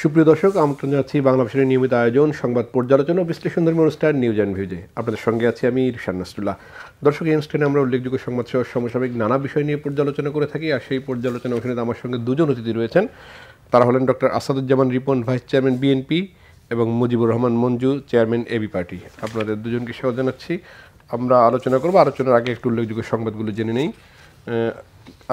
সুপ্রিয় দর্শক, আমন্ত্রণ জানাচ্ছি বাংলা ভাষার নিয়মিত আয়োজন সংবাদ পর্যালোচনা ও বিশ্লেষণধর্মী অনুষ্ঠান নিউজ অ্যান্ড ভিউজে। আপনাদের সঙ্গে আছি আমি ইরশাদ নাসরুল্লাহ। দর্শক, এই অনুষ্ঠানে আমরা উল্লেখযোগ্য সংবাদ সহ সমসাময়িক নানা বিষয় নিয়ে পর্যালোচনা করে থাকি। আর সেই পর্যালোচনা অনুষ্ঠানে আমার সঙ্গে দুজন অতিথি রয়েছেন। তারা হলেন doctor Asaduzzaman Ripon, vice chairman BNP, এবং Mujibur Rahman Manju, chairman AB party. আপনাদের দুজনকে স্বাগত জানাচ্ছি। আমরা আলোচনা করব। আলোচনার আগে একটু উল্লেখযোগ্য সংবাদগুলো জেনে নেই।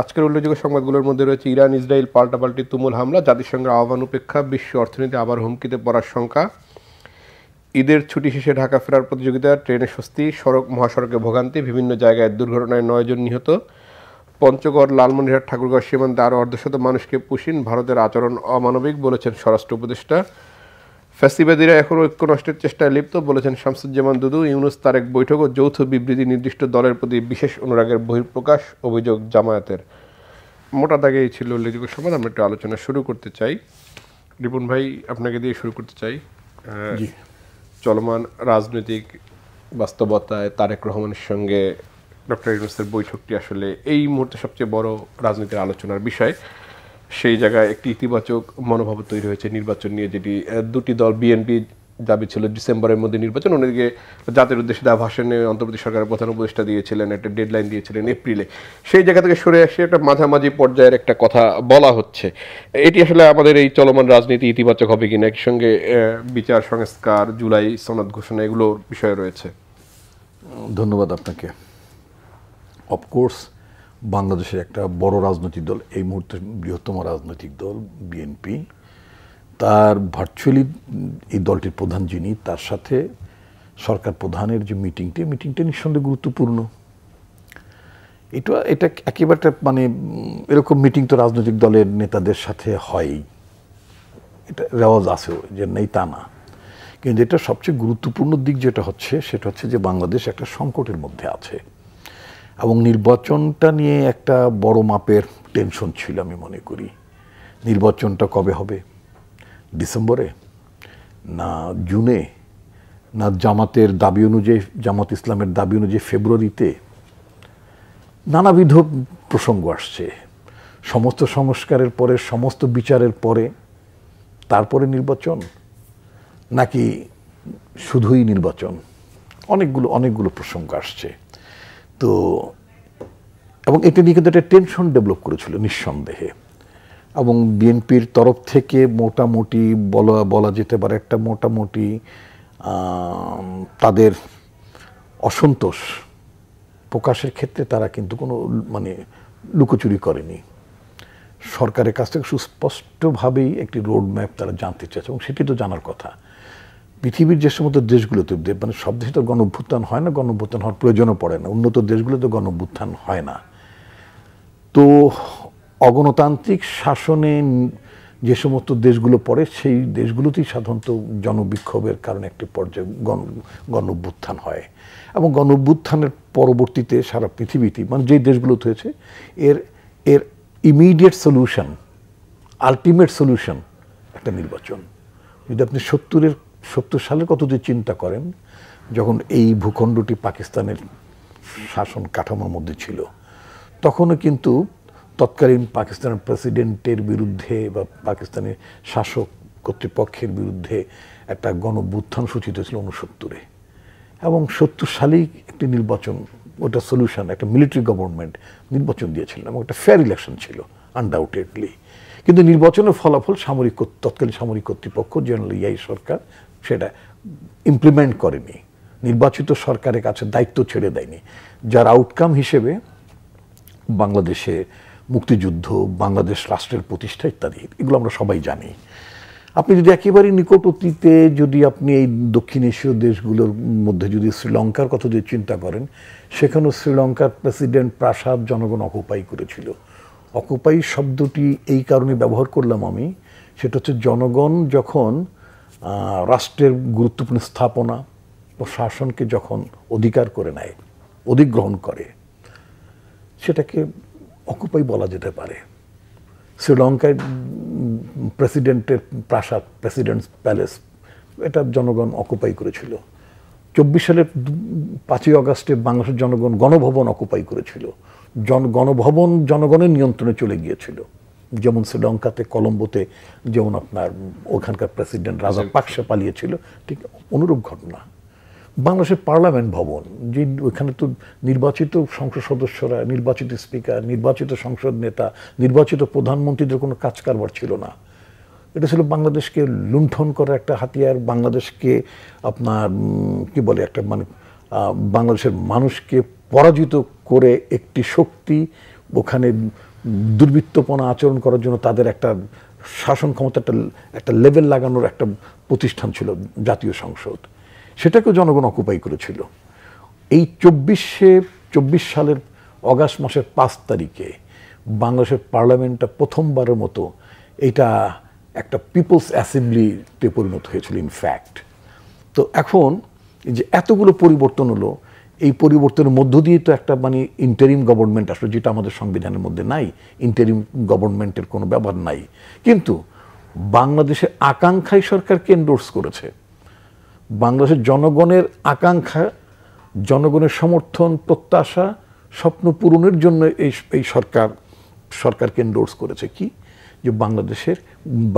আজকের উল্লেখযোগ্য সংবাদগুলোর মধ্যে রয়েছে ইরান ইসরায়েল পাল্টাপাল্টি তুমুল হামলা, জাতিসংঘের আহ্বান উপেক্ষা বিশ্ব অর্থনীতি আবার হুমকিতে পড়ার শঙ্কা, ঈদের ছুটি শেষে ঢাকা ফেরার প্রতিযোগিতা, ট্রেনে স্বস্তি, মহাসড়কে ভোগান্তি, বিভিন্ন জায়গায় দুর্ঘটনায় 9 জন নিহত, পঞ্চগড় লালমনিরহাট ঠাকুরগাঁও সীমান্তে আরও অর্ধশত মানুষকে পুশিন, ভারতের আচরণ অমানবিক বলেছেন স্বরাষ্ট্র উপদেষ্টা, ফ্যাসিবাদীরা এখনও ঐক্য নষ্টের চেষ্টায় লিপ্ত বলেছেন শামসুজ্জামান দুদু, ইউনূস তারেক বৈঠক ও যৌথ বিবৃতি নির্দিষ্ট দলের প্রতি বিশেষ অনুরাগের বহিঃপ্রকাশ, অভিযোগ জামায়াতের। মোটা দাগে এই ছিল উল্লেখযোগ্য সংবাদ। আমরা একটু আলোচনা শুরু করতে চাই। রিপন ভাই, আপনাকে দিয়ে শুরু করতে চাই। চলমান রাজনৈতিক বাস্তবতায় তারেক রহমানের সঙ্গে ডক্টর ইউনূসের বৈঠকটি আসলে এই মুহূর্তে সবচেয়ে বড় রাজনীতির আলোচনার বিষয়। সেই জায়গায় একটি ইতিবাচক মনোভাব তৈরি হয়েছে নির্বাচন নিয়ে, যেটি দুটি দল, বিএনপি দাবি ছিল ডিসেম্বরের মধ্যে নির্বাচন, অন্যদিকে জাতির উদ্দেশ্যে দেওয়া ভাষণে অন্তর্বর্তী সরকারের প্রধান উপদেষ্টা দিয়েছিলেন, একটা ডেডলাইন দিয়েছিলেন এপ্রিলে। সেই জায়গা থেকে সরে এসে একটা মাঝামাঝি পর্যায়ের একটা কথা বলা হচ্ছে। এটি আসলে আমাদের এই চলমান রাজনীতি ইতিবাচক হবে কিনা, একই সঙ্গে বিচার সংস্কার, জুলাই সনদ ঘোষণা, এগুলোর বিষয় রয়েছে। ধন্যবাদ আপনাকে। অফকোর্স বাংলাদেশের একটা বড় রাজনৈতিক দল, এই মুহূর্তে বৃহত্তম রাজনৈতিক দল বিএনপি, তার ভার্চুয়ালি এই দলটির প্রধান যিনি, তার সাথে সরকার প্রধানের যে মিটিংটা নিঃসন্দেহে গুরুত্বপূর্ণ। এটা একেবারে মানে এরকম মিটিং তো রাজনৈতিক দলের নেতাদের সাথে হয়ই, এটা রেওয়াজ আছেও, যে নেই তা না। কিন্তু এটা সবচেয়ে গুরুত্বপূর্ণ দিক যেটা হচ্ছে, সেটা হচ্ছে যে বাংলাদেশ একটা সংকটের মধ্যে আছে এবং নির্বাচনটা নিয়ে একটা বড় মাপের টেনশন ছিল। আমি মনে করি নির্বাচনটা কবে হবে, ডিসেম্বরে না জুনে, না জামাতের দাবি অনুযায়ী, জামাত ইসলামের দাবি অনুযায়ী ফেব্রুয়ারিতে, নানাবিধ প্রসঙ্গ আসছে। সমস্ত সংস্কারের পরে, সমস্ত বিচারের পরে তারপরে নির্বাচন, নাকি শুধুই নির্বাচন, অনেকগুলো প্রসঙ্গ আসছে। তো এবং এটা নিয়ে কিন্তু একটা টেনশন ডেভেলপ করেছিল নিঃসন্দেহে, এবং বিএনপির তরফ থেকে মোটামুটি বলা যেতে পারে একটা মোটামুটি তাদের অসন্তোষ প্রকাশের ক্ষেত্রে তারা কিন্তু কোনো মানে লুকোচুরি করেনি। সরকারের কাছ থেকে সুস্পষ্টভাবেই একটি রোড ম্যাপ তারা জানতে চাইছে, এবং সেটি তো জানার কথা। পৃথিবীর যে সমস্ত দেশগুলোতে, মানে সব দেশে তো গণ অভ্যুত্থান হয় না, গণ অভ্যুত্থান হওয়ার প্রয়োজনও পড়ে না, উন্নত দেশগুলোতে গণ অভ্যুত্থান হয় না। তো অগণতান্ত্রিক শাসনে যে সমস্ত দেশগুলো পড়ে, সেই দেশগুলোতেই সাধারণত জনবিক্ষোভের কারণে একটি পর্যায়ে গণ অভ্যুত্থান হয়, এবং গণ অভ্যুত্থানের পরবর্তীতে সারা পৃথিবীতে, মানে যেই দেশগুলোতে হয়েছে, এর ইমিডিয়েট সলিউশন, আলটিমেট সলিউশন একটা নির্বাচন। যদি আপনি 70 সালের কথা যদি চিন্তা করেন, যখন এই ভূখণ্ডটি পাকিস্তানের শাসন কাঠামোর মধ্যে ছিল, তখনও কিন্তু তৎকালীন পাকিস্তানের প্রেসিডেন্টের বিরুদ্ধে বা পাকিস্তানের শাসক কর্তৃপক্ষের বিরুদ্ধে একটা গণঅভ্যুত্থান সূচিত হয়েছিল 69-এ, এবং 70 সালেই একটি নির্বাচন, ওটা সলিউশন, একটা মিলিটারি গভর্নমেন্ট নির্বাচন দিয়েছিলেন, এবং একটা ফেয়ার ইলেকশন ছিল আনডাউটেডলি। কিন্তু নির্বাচনের ফলাফল তৎকালীন সামরিক কর্তৃপক্ষ, জেনারেল ইয়াই সরকার, সেটা ইমপ্লিমেন্ট করেনি, নির্বাচিত সরকারের কাছে দায়িত্ব ছেড়ে দেয়নি, যার আউটকাম হিসেবে বাংলাদেশে মুক্তিযুদ্ধ, বাংলাদেশ রাষ্ট্রের প্রতিষ্ঠা ইত্যাদি, এগুলো আমরা সবাই জানি। আপনি যদি একেবারে নিকট অতীতে যদি আপনি এই দক্ষিণ এশীয় দেশগুলোর মধ্যে যদি শ্রীলঙ্কার কথা যদি চিন্তা করেন, সেখানেও শ্রীলঙ্কার প্রেসিডেন্ট প্রাসাদ জনগণ অকুপাই করেছিল। অকুপাই শব্দটি এই কারণে ব্যবহার করলাম আমি, সেটা হচ্ছে জনগণ যখন রাষ্ট্রের গুরুত্বপূর্ণ স্থাপনা ও শাসনকে যখন অধিকার করে নেয়, অধিগ্রহণ করে, সেটাকে অকুপাই বলা যেতে পারে। শ্রীলঙ্কায় প্রেসিডেন্টের প্রাসাদ, প্রেসিডেন্টস প্যালেস, এটা জনগণ অকুপাই করেছিল। 24 সালের 5ই আগস্টে বাংলাদেশের জনগণ গণভবন অকুপাই করেছিল, গণভবন জনগণের নিয়ন্ত্রণে চলে গিয়েছিল। যেমন শ্রীলঙ্কাতে কলম্বোতে যেমন আপনার ওখানকার প্রেসিডেন্ট রাজাপাকসে পালিয়েছিল, ঠিক অনুরূপ ঘটনা। বাংলাদেশের পার্লামেন্ট ভবন, যে ওখানে তো নির্বাচিত সংসদ সদস্যরা, নির্বাচিত স্পিকার, নির্বাচিত সংসদ নেতা, নির্বাচিত প্রধানমন্ত্রীদের কোনো কাজ কারবার ছিল না। এটা ছিল বাংলাদেশকে লুণ্ঠন করার একটা হাতিয়ার, বাংলাদেশকে আপনার কি বলে একটা মানে বাংলাদেশের মানুষকে পরাজিত করে একটি শক্তি ওখানে দুর্বৃত্তপনা আচরণ করার জন্য তাদের একটা শাসন ক্ষমতা একটা লেভেল লাগানোর একটা প্রতিষ্ঠান ছিল জাতীয় সংসদ। সেটাকেও জনগণ অকুপাই করেছিল। এই 24 সালের অগাস্ট মাসের 5 তারিখে বাংলাদেশের পার্লামেন্টটা প্রথমবারের মতো এটা একটা পিপলস অ্যাসেম্বলিতে পরিণত হয়েছিল ইনফ্যাক্ট। তো এখন যে এতগুলো পরিবর্তন হলো, এই পরিবর্তনের মধ্য দিয়ে তো একটা মানে ইন্টারিম গভর্নমেন্ট আসলে, যেটা আমাদের সংবিধানের মধ্যে নাই, ইন্টারিম গভর্নমেন্টের কোনো ব্যবহার নাই। কিন্তু বাংলাদেশের আকাঙ্ক্ষাই সরকারকে এন্ডোর্স করেছে। বাংলাদেশের জনগণের আকাঙ্ক্ষা, জনগণের সমর্থন, প্রত্যাশা, স্বপ্ন পূরণের জন্য এই সরকারকে এন্ডোর্স করেছে কি, যে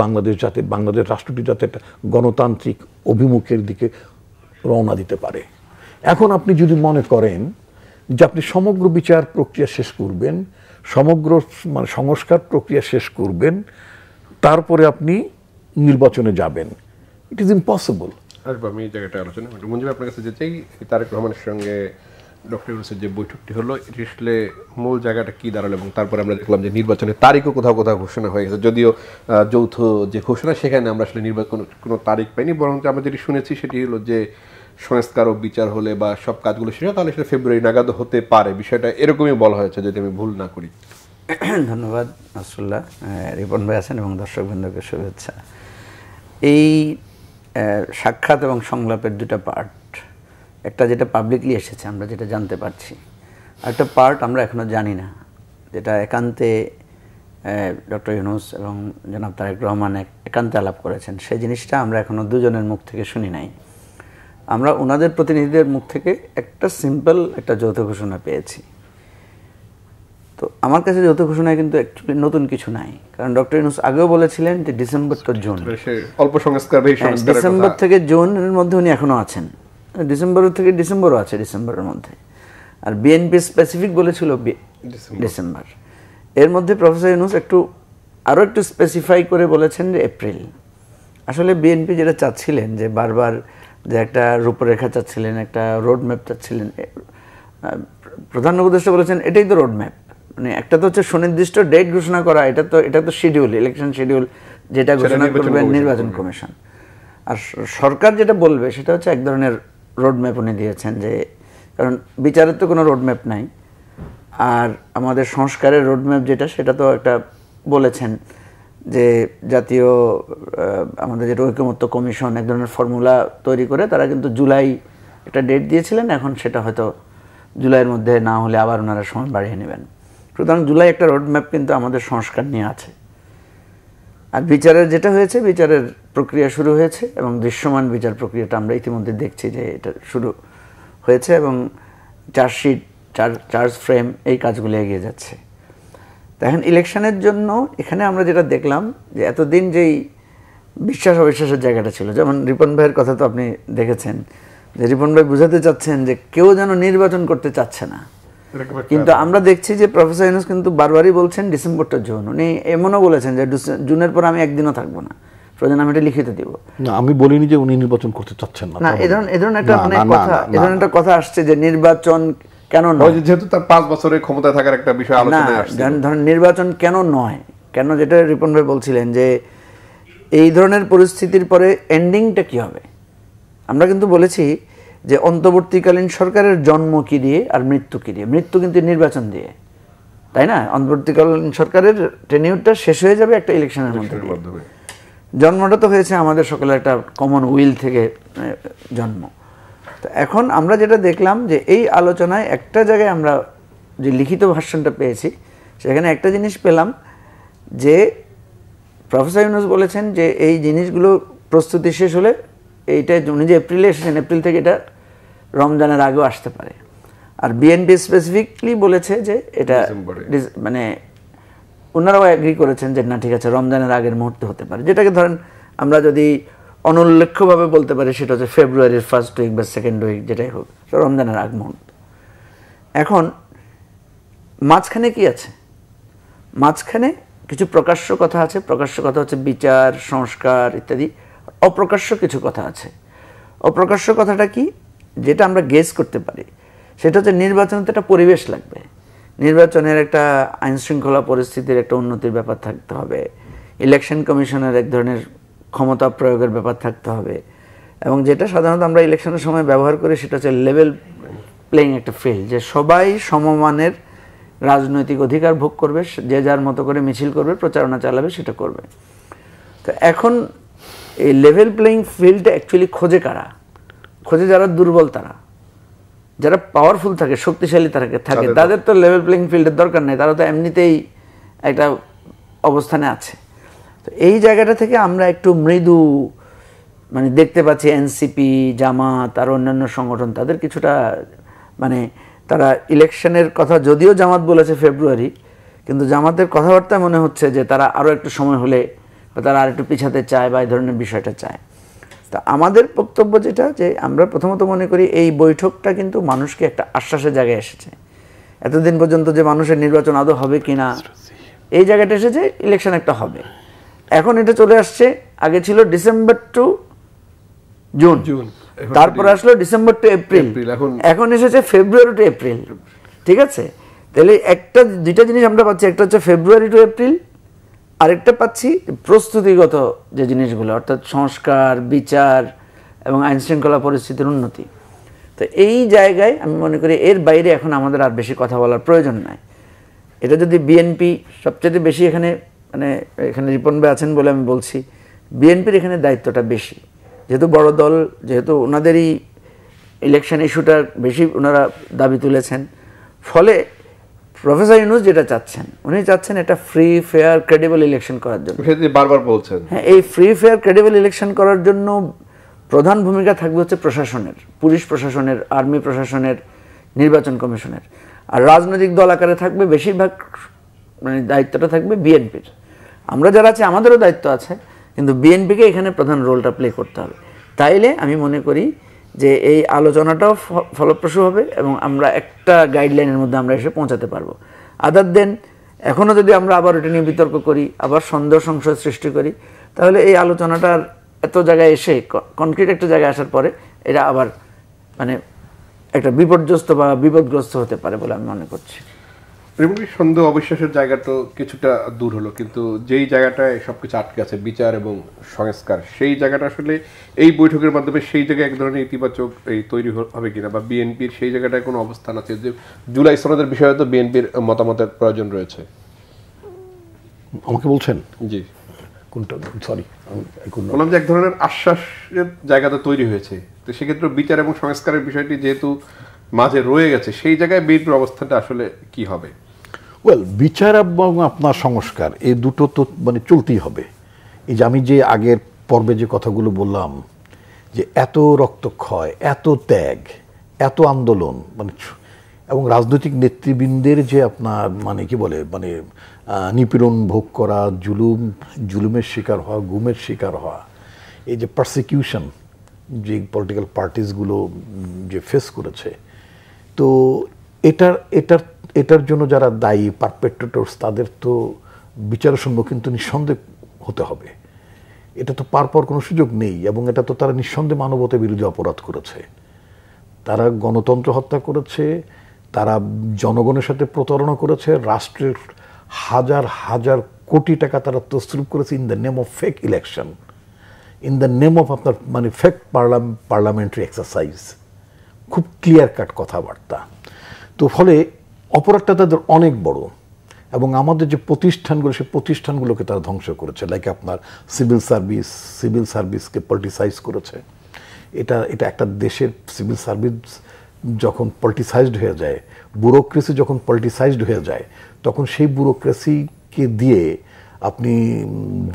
বাংলাদেশ রাষ্ট্রটি যাতে একটা গণতান্ত্রিক অভিমুখের দিকে রওনা দিতে পারে। এখন আপনি যদি মনে করেন যে আপনি সমগ্র বিচার প্রক্রিয়া শেষ করবেন, সমগ্র মানে সংস্কার প্রক্রিয়া শেষ করবেন, তারপরে আপনি নির্বাচনে যাবেন, ইট ইজ ইম্পসিবল। আসবো আমি এই জায়গাটা আলোচনা করি। মঞ্জুর আপনার কাছে যেতেই তারেক রহমানের সঙ্গে ডক্টর ইউনূসের যে বৈঠকটি হলো, এটি আসলে মূল জায়গাটা কি দাঁড়ালো, এবং তারপরে আমরা দেখলাম যে নির্বাচনের তারিখও কোথাও কোথাও ঘোষণা হয়ে গেছে। যদিও যৌথ যে ঘোষণা, সেখানে আমরা আসলে নির্বাচন কোনো তারিখ পাইনি, বরং আমরা যেটি শুনেছি সেটি হলো যে সংস্কার ও বিচার হলে বা সব কাজগুলো শেষ হয় তাহলে সেটা ফেব্রুয়ারি নাগাদ হতে পারে, বিষয়টা এরকমই বলা হয়েছে যদি আমি ভুল না করি। ধন্যবাদ নাসরুল্লাহ, রিপন ভাই আছেন এবং দর্শকবৃন্দকে শুভেচ্ছা। এই সাক্ষাৎ এবং সংলাপের দুটা পার্ট, একটা যেটা পাবলিকলি এসেছে আমরা যেটা জানতে পারছি, একটা পার্ট আমরা এখনো জানি না, যেটা একান্তে ডক্টর ইউনূস এবং জনাব তারেক রহমান একান্তে আলাপ করেছেন। সেই জিনিসটা আমরা এখনো দুজনের মুখ থেকে শুনি নাই। আমরা ওনাদের প্রতিনিধিদের মুখ থেকে একটা সিম্পল একটা যৌথ ঘোষণা পেয়েছি। তো আমার কাছে যৌথ ঘোষণায় কিন্তু অ্যাকচুয়ালি নতুন কিছু নাই, কারণ ডক্টর ইউনূস আগেও বলেছিলেন যে ডিসেম্বর তো জুন, অল্প সংস্কার, ডিসেম্বর থেকে জুনের মধ্যে উনি এখনো আছেন, ডিসেম্বর থেকে ডিসেম্বরও আছে ডিসেম্বরের মধ্যে। আর বিএনপি স্পেসিফিক বলেছিল ডিসেম্বর। এর মধ্যে প্রফেসর ইউনূস আরও একটু স্পেসিফাই করে বলেছেন যে এপ্রিল। আসলে বিএনপি যেটা চাচ্ছিলেন, যে বারবার যে একটা রূপরেখা চাচ্ছিলেন, একটা রোড ম্যাপ চাচ্ছিলেন, প্রধান উপদেষ্টা বলেছেন এটাই তো রোড ম্যাপ। মানে একটা তো হচ্ছে সুনির্দিষ্ট ডেট ঘোষণা করা, এটা তো শিডিউল, ইলেকশন শিডিউল, যেটা ঘোষণা করবে নির্বাচন কমিশন। আর সরকার যেটা বলবে সেটা হচ্ছে এক ধরনের রোড ম্যাপ উনি দিয়েছেন, যে কারণ বিচারের তো কোনো রোড ম্যাপ নাই, আর আমাদের সংস্কারের রোড ম্যাপ যেটা, সেটা তো একটা বলেছেন যে জাতীয় আমাদের যেটা ঐকমত্য কমিশন এক ধরনের ফর্মুলা তৈরি করে তারা কিন্তু জুলাই একটা ডেট দিয়েছিলেন, এখন সেটা হয়তো জুলাইয়ের মধ্যে না হলে আবার ওনারা সময় বাড়িয়ে নেবেন। সুতরাং জুলাই একটা রোড ম্যাপ কিন্তু আমাদের সংস্কার নিয়ে আছে। আর বিচারের যেটা হয়েছে, বিচারের প্রক্রিয়া শুরু হয়েছে এবং দৃশ্যমান বিচার প্রক্রিয়াটা আমরা ইতিমধ্যে দেখছি যে এটা শুরু হয়েছে, এবং চার্জশিট, চার্জ ফ্রেম, এই কাজগুলো এগিয়ে যাচ্ছে। এখন ইলেকশনের জন্য এখানে আমরা যেটা দেখলাম, যে এতদিন যেই বিশ্বাস অবিশ্বাসের জায়গাটা ছিল, যেমন রিপন ভাইয়ের কথা তো আপনি দেখেছেন, যে রিপন ভাই বুঝাতে চাচ্ছেন যে কেউ যেন নির্বাচন করতে চাচ্ছে না, কিন্তু আমরা দেখছি যে প্রফেসর ইউনূস কিন্তু বারবারই বলছেন ডিসেম্বরটা জুন। উনি এমনও বলেছেন যে জুনের পর আমি একদিনও থাকবো না, প্রয়োজন আমি এটা লিখিত দিব না। আমি বলিনি যে উনি নির্বাচন করতে চাচ্ছেন না, এই ধরনের একটা কথা আসছে যে নির্বাচন কেন নয়, যেহেতু তার 5 বছরের ক্ষমতায় থাকার একটা বিষয় আলোচনায় আসছে। ধরেন নির্বাচন কেন নয়, কেন, যেটা রিপন ভাই বলছিলেন যে এই ধরনের পরিস্থিতির পরে এন্ডিংটা কি হবে। আমরা কিন্তু বলেছি যে অন্তর্বর্তীকালীন সরকারের জন্ম কি দিয়ে আর মৃত্যু কি দিয়ে, মৃত্যু কিন্তু নির্বাচন দিয়ে, তাই না? অন্তর্বর্তীকালীন সরকারের টেনিউরটা শেষ হয়ে যাবে একটা ইলেকশনের মাধ্যমে। জন্মটা তো হয়েছে আমাদের সকলের একটা কমন উইল থেকে জন্ম। তো এখন আমরা যেটা দেখলাম যে এই আলোচনায় একটা জায়গায় আমরা যে লিখিত ভার্সনটা পেয়েছি, সেখানে একটা জিনিস পেলাম যে প্রফেসর ইউনূস বলেছেন যে এই জিনিসগুলো প্রস্তুতি শেষ হলে, এইটা উনি যে এপ্রিলে এসেছেন, এপ্রিল থেকে এটা রমজানের আগেও আসতে পারে। আর বিএনপি স্পেসিফিকলি বলেছে যে এটা মানে ওনারাও এগ্রি করেছেন যে না ঠিক আছে রমজানের আগের মুহূর্তে হতে পারে, যেটাকে ধরেন আমরা যদি অনুল্লেখ্যভাবে বলতে পারি সেটা হচ্ছে ফেব্রুয়ারির ফার্স্ট উইক বা সেকেন্ড উইক, যেটাই হোক রমজানের আগ মুহূর্ত। এখন মাঝখানে কি আছে? মাঝখানে কিছু প্রকাশ্য কথা আছে। প্রকাশ্য কথা হচ্ছে বিচার, সংস্কার ইত্যাদি। অপ্রকাশ্য কিছু কথা আছে। অপ্রকাশ্য কথাটা কি, যেটা আমরা গেস করতে পারি, সেটা হচ্ছে নির্বাচনে একটা পরিবেশ লাগবে, নির্বাচনের একটা আইন শৃঙ্খলা পরিস্থিতির একটা উন্নতির ব্যাপার থাকতে হবে, ইলেকশন কমিশনের এক ধরনের ক্ষমতা প্রয়োগের ব্যাপার থাকতে হবে, এবং যেটা সাধারণত আমরা ইলেকশনের সময় ব্যবহার করি সেটা হচ্ছে লেভেল প্লেইং একটা ফিল্ড, যে সবাই সমমানের রাজনৈতিক অধিকার ভোগ করবে, যে যার মতো করে মিছিল করবে, প্রচারণা চালাবে, সেটা করবে। তো এখন এই লেভেল প্লেইং ফিল্ডটা অ্যাকচুয়ালি খোঁজে কারা? খোঁজে যারা দুর্বল, তারা যারা পাওয়ারফুল থাকে, শক্তিশালী থাকে, তাদের তো লেভেল প্লেইং ফিল্ডের দরকার নেই, তারা তো এমনিতেই একটা অবস্থানে আছে। তো এই জায়গাটা থেকে আমরা একটু মৃদু মানে দেখতে পাচ্ছি এনসিপি, জামাত আর অন্যান্য সংগঠন তাদের কিছুটা মানে তারা ইলেকশনের কথা যদিও জামাত বলেছে ফেব্রুয়ারি, কিন্তু জামাতের কথাবার্তায় মনে হচ্ছে যে তারা আরও একটু সময় হলে বা তারা আর একটু পিছাতে চায় বা এই ধরনের বিষয়টা চায়। তা আমাদের বক্তব্য যেটা, যে আমরা প্রথমত মনে করি এই বৈঠকটা কিন্তু মানুষকে একটা আশ্বাসের জায়গায় এসেছে। এতদিন পর্যন্ত যে মানুষের নির্বাচন আদৌ হবে কিনা এই জায়গাটা এসেছে, ইলেকশন একটা হবে। এখন এটা চলে আসছে, আগে ছিল ডিসেম্বর টু জুন, তারপরে আসলো ডিসেম্বর টু এপ্রিল, এখন এসেছে ফেব্রুয়ারি টু এপ্রিল। ঠিক আছে, তাহলে দুইটা জিনিস আমরা পাচ্ছি, একটা হচ্ছে ফেব্রুয়ারি টু এপ্রিল, আরেকটা পাচ্ছি প্রস্তুতিগত যে জিনিসগুলো, অর্থাৎ সংস্কার, বিচার এবং আইন শৃঙ্খলা পরিস্থিতির উন্নতি। তো এই জায়গায় আমি মনে করি এর বাইরে এখন আমাদের আর বেশি কথা বলার প্রয়োজন নাই। এটা যদি বিএনপি সবচেয়ে বেশি এখানে মানে এখানে রিপন ভাই আছেন বলে আমি বলছি, বিএনপির এখানে দায়িত্বটা বেশি, যেহেতু বড় দল, যেহেতু ওনাদেরই ইলেকশন ইস্যুটা বেশি ওনারা দাবি তুলেছেন। ফলে প্রফেসর ইউনূস যেটা চাচ্ছেন, উনি চাচ্ছেন একটা ফ্রি ফেয়ার ক্রেডিবল ইলেকশন করার জন্য, বারবার বলছেন। হ্যাঁ, এই ফ্রি ফেয়ার ক্রেডিবল ইলেকশন করার জন্য প্রধান ভূমিকা থাকবে হচ্ছে প্রশাসনের, পুলিশ প্রশাসনের, আর্মি প্রশাসনের, নির্বাচন কমিশনের। আর রাজনৈতিক দল আকারে থাকবে বেশিরভাগ মানে দায়িত্বটা থাকবে বিএনপির। আমরা যারা আছি আমাদেরও দায়িত্ব আছে, কিন্তু বিএনপিকে এখানে প্রধান রোলটা প্লে করতে হবে। তাইলে আমি মনে করি যে এই আলোচনাটাও ফলপ্রসূ হবে এবং আমরা একটা গাইডলাইনের মধ্যে আমরা এসে পৌঁছাতে পারবো। আদার দেন এখনও যদি আমরা আবার এটা নিয়ে বিতর্ক করি, আবার সন্দেহ সংশয় সৃষ্টি করি, তাহলে এই আলোচনাটার এত জায়গায় এসে কনক্রিট একটা জায়গায় আসার পরে এটা আবার মানে একটা বিপর্যস্ত বা বিপদগ্রস্ত হতে পারে বলে আমি মনে করছি। সন্দেহ অবিশ্বাসের জায়গা তো কিছুটা দূর হলো, কিন্তু যেই জায়গাটায় সবকিছু আটকে আছে, বিচার এবং সংস্কার, সেই জায়গাটা আসলে এই বৈঠকের মাধ্যমে সেই জায়গায় এক ধরনের ইতিবাচক তৈরি হবে কিনা, বা বিএনপির সেই জায়গাটায় কোনো অবস্থান আছে যে জুলাই সনদের বিষয়ে তো বিএনপির মতামতের প্রয়োজন রয়েছে। আমাকে বলছেন? জি, কোনটা? সরি, বললাম যে এক ধরনের আশ্বাসের জায়গাটা তৈরি হয়েছে, তো সেক্ষেত্রে বিচার এবং সংস্কারের বিষয়টি যেহেতু মাঝে রয়ে গেছে, সেই জায়গায় বিএনপির অবস্থানটা আসলে কি হবে? ওয়েল, বিচার এবং আপনার সংস্কার এই দুটো তো মানে চলতেই হবে। এই যে আমি যে আগের পর্বে যে কথাগুলো বললাম, যে এত রক্তক্ষয়, এত ত্যাগ, এত আন্দোলন, মানে এবং রাজনৈতিক নেতৃবৃন্দের যে আপনার মানে কি বলে মানে নিপীড়ন ভোগ করা, জুলুমের শিকার হওয়া, গুমের শিকার হওয়া, এই যে পারসিকিউশন যে পলিটিক্যাল পার্টিসগুলো যে ফেস করেছে, তো এটার জন্য যারা দায়ী পারপেট্রেটরস, তাদের তো বিচারের সম্মুখীন তো নিঃসন্দেহ হতে হবে। এটা তো পার কোনো সুযোগ নেই, এবং এটা তো তারা নিঃসন্দেহে মানবতা বিরোধী অপরাধ করেছে। তারা গণতন্ত্র হত্যা করেছে, তারা জনগণের সাথে প্রতারণা করেছে, রাষ্ট্রের হাজার হাজার কোটি টাকা তারা তছরুপ করেছে in the name of fake election, in the name of আপনার মানে ফেক পার্লামেন্টারি এক্সারসাইজ। খুব ক্লিয়ার কাট কথাবার্তা। তো ফলে অপরাধটা তাদের অনেক বড়, এবং আমাদের যে প্রতিষ্ঠানগুলো, সেই প্রতিষ্ঠানগুলোকে তারা ধ্বংস করেছে। লাইক আপনার সিভিল সার্ভিসকে পলিটিসাইজ করেছে। এটা একটা দেশের সিভিল সার্ভিস যখন পলিটিসাইজড হয়ে যায়, ব্যুরোক্রেসি যখন পলিটিসাইজড হয়ে যায়, তখন সেই ব্যুরোক্রেসিকে দিয়ে আপনি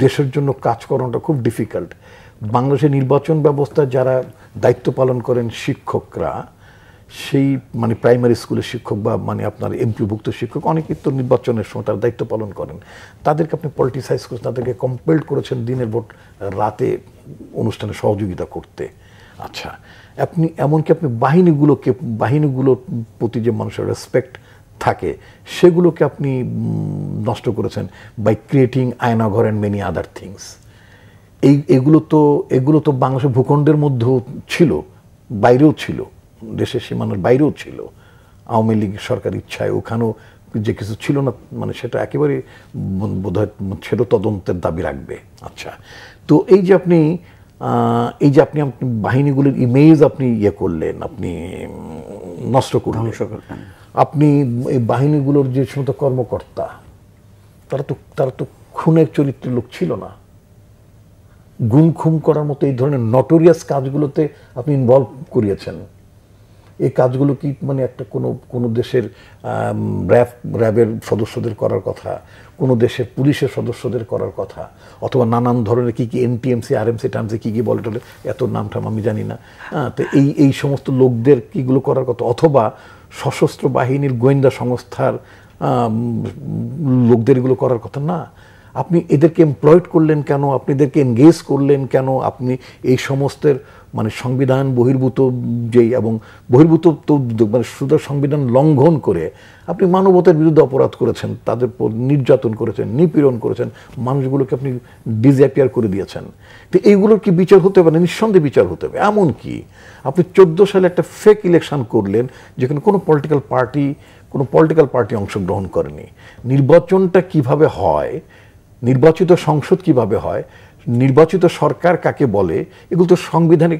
দেশের জন্য কাজ করানোটা খুব ডিফিকাল্ট। বাংলাদেশের নির্বাচন ব্যবস্থা যারা দায়িত্ব পালন করেন শিক্ষকরা, সেই মানে প্রাইমারি স্কুলের শিক্ষক বা মানে আপনার এমপিভুক্ত শিক্ষক অনেকেই তো নির্বাচনের সময় তার দায়িত্ব পালন করেন, তাদেরকে আপনি পলিটিসাইজ করেছেন, তাদেরকে কম্পেলড করেছেন দিনের ভোট রাতে অনুষ্ঠানে সহযোগিতা করতে। আচ্ছা, আপনি এমনকি আপনি বাহিনীগুলোর প্রতি যে মানুষের রেসপেক্ট থাকে সেগুলোকে আপনি নষ্ট করেছেন by creating Aynaghor and many other things. এগুলো তো বাংলাদেশের ভূখণ্ডের মধ্যেও ছিল, বাইরেও ছিল, দেশের সীমানার বাইরেও ছিল। আওয়ামী লীগ সরকার ইচ্ছায় ওখানেও যে কিছু ছিল না মানে সেটা একেবারে বোধহয় সেটা তদন্তের দাবি রাখবে। আচ্ছা, তো এই যে আপনি বাহিনীগুলির ইমেজ আপনি ইয়ে করলেন, আপনি নষ্ট করলেন, আপনি এই বাহিনীগুলোর যে সমস্ত কর্মকর্তা তারা তো খুনের চরিত্রের লোক ছিল না। গুম খুম করার মতো এই ধরনের নটোরিয়াস কাজগুলোতে আপনি ইনভলভ করিয়েছেন। এই কাজগুলো কি মানে একটা কোনো দেশের র্যাবের সদস্যদের করার কথা, কোনো দেশের পুলিশের সদস্যদের করার কথা, অথবা নানান ধরনের কি এনটিএমসি আরএমসি টামসি কি বলে টলে, এত নামটাম আমি জানি না। তো এই সমস্ত লোকদের কিগুলো করার কথা, অথবা সশস্ত্র বাহিনীর গোয়েন্দা সংস্থার লোকদের এগুলো করার কথা না। আপনি এদেরকে এমপ্লয়েড করলেন কেন? আপনি এদেরকে এনগেজ করলেন কেন? আপনি এই সমস্তের মানে সংবিধান বহির্ভূত এবং বহির্ভূত তো মানে শুধু সংবিধান লঙ্ঘন করে আপনি মানবতার বিরুদ্ধে অপরাধ করেছেন, তাদের উপর নির্যাতন করেছেন, নিপীড়ন করেছেন, মানুষগুলোকে আপনি ডিসঅ্যাপিয়ার করে দিয়েছেন। তো এইগুলোর কি বিচার হতে পারে? নিঃসন্দেহে বিচার হতে হবে। এমনকি আপনি 14 সালে একটা ফেক ইলেকশন করলেন যেখানে কোনো পলিটিক্যাল পার্টি অংশগ্রহণ করেনি। নির্বাচনটা কিভাবে হয়, নির্বাচিত সংসদ কিভাবে হয়, নির্বাচিত সরকার কাকে বলে, এগুলো তো সংবিধানে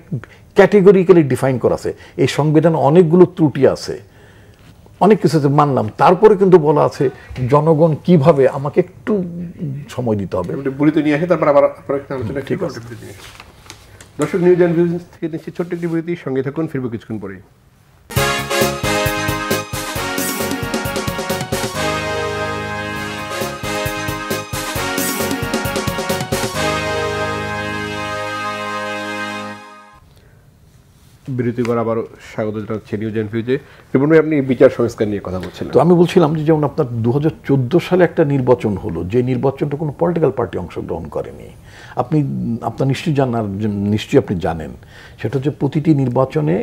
ক্যাটেগরিক্যালি ডিফাইন করা আছে। এই সংবিধানে অনেকগুলো ত্রুটি আছে, অনেক কিছুতে মানলাম, তারপরে কিন্তু বলা আছে জনগণ কিভাবে, আমাকে একটু সময় দিতে হবে। নিয়ে আসে তারপর আবার আলোচনা। ঠিক আছে দর্শক, নিউজ অ্যান্ড ভিউজ থেকে নিচ্ছি ছোট্ট একটি বিরতি, সঙ্গে থাকুন, ফিরবো কিছুক্ষণ পরে। বিরতি করে আবার স্বাগত জানাচ্ছি নিউজ অ্যান্ড ভিউজে। আপনি বিচার সংস্কার নিয়ে কথা বলছিলেন। তো আমি বলছিলাম যে যেমন আপনার 2014 সালে একটা নির্বাচন হলো, যে নির্বাচনটা কোনো পলিটিক্যাল পার্টি অংশগ্রহণ করেনি। আপনার নিশ্চয়ই আপনি জানেন, সেটা হচ্ছে প্রতিটি নির্বাচনে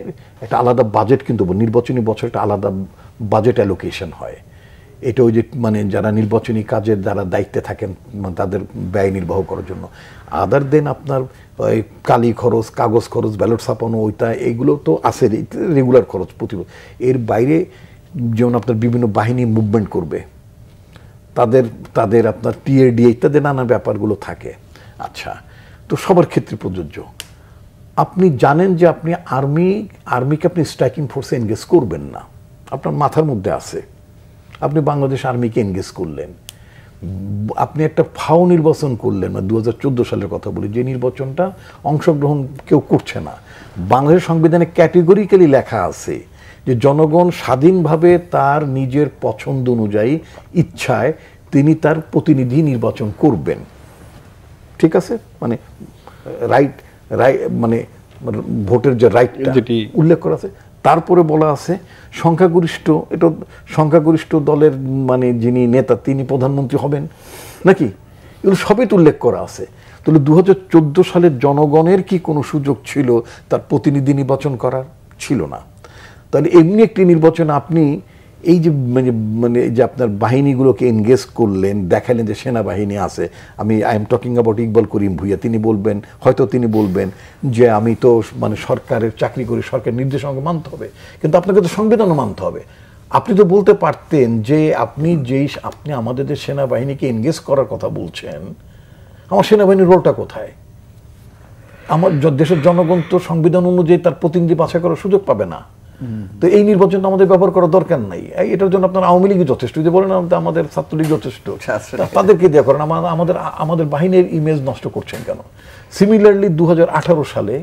একটা আলাদা বাজেট, কিন্তু নির্বাচনী বছর একটা আলাদা বাজেট অ্যালোকেশন হয়। এটা ওই যে মানে যারা নির্বাচনী কাজের যারা দায়িত্বে থাকেন তাদের ব্যয় নির্বাহ করার জন্য। আদার দেন আপনার ওই কালি খরচ, কাগজ খরচ, ব্যালট ছাপানো, ওইটা এইগুলো তো আছে রেগুলার খরচ প্রতি। এর বাইরে যেমন আপনার বিভিন্ন বাহিনী মুভমেন্ট করবে, তাদের আপনার টিএডি ইত্যাদি নানা ব্যাপারগুলো থাকে। আচ্ছা, তো সবার ক্ষেত্রে প্রযোজ্য। আপনি জানেন যে আপনি আর্মিকে আপনি স্ট্রাইকিং ফোর্সে এনগেজ করবেন না, আপনার মাথার মধ্যে আছে। আপনি বাংলাদেশ আর্মিকে এনগেজ করলেন, আপনি একটা ফাও নির্বাচন করলেন, 2014 সালের কথা বলি, যে নির্বাচনটা অংশগ্রহণ কেউ করছে না। বাংলাদেশ সংবিধানে ক্যাটেগরিক্যালি লেখা আছে যে জনগণ স্বাধীনভাবে তার নিজের পছন্দ অনুযায়ী ইচ্ছায় তিনি তার প্রতিনিধি নির্বাচন করবেন। ঠিক আছে, মানে মানে ভোটের যে রাইটটা উল্লেখ করা আছে। তারপরে বলা আছে সংখ্যাগরিষ্ঠ দলের মানে যিনি নেতা তিনি প্রধানমন্ত্রী হবেন নাকি, এগুলো সবই তো উল্লেখ করা আছে। তাহলে 2014 সালের জনগণের কি কোনো সুযোগ ছিল তার প্রতিনিধি নির্বাচন করার? ছিল না। তাহলে এমনি একটি নির্বাচন আপনি এই যে মানে যে আপনার বাহিনীগুলোকে এনগেজ করলেন, দেখালেন যে সেনাবাহিনী আছে। I am talking about Iqbal Karim Bhuiyan. তিনি বলবেন যে আমি তো মানে সরকারের চাকরি করি, সরকারের নির্দেশ আমাকে মানতে হবে, কিন্তু আপনাকে তো সংবিধানও মানতে হবে। আপনি তো বলতে পারতেন যে আপনি আমাদের সেনাবাহিনীকে এনগেজ করার কথা বলছেন, আমার সেনাবাহিনীর রোলটা কোথায়? আমার দেশের জনগণ তো সংবিধান অনুযায়ী তার প্রতিনিধি বাছাই করার সুযোগ পাবে না। তো এই নির্বাচনটা আমাদের ব্যবহার করার দরকার নাই। এটার জন্য আপনার আওয়ামী লীগই যথেষ্ট, যদি বলেন আমাদের ছাত্রলীগ যথেষ্ট, তাদেরকে দেওয়া করেন। আমাদের বাহিনীর ইমেজ নষ্ট করছেন কেন? সিমিলারলি 2018 সালে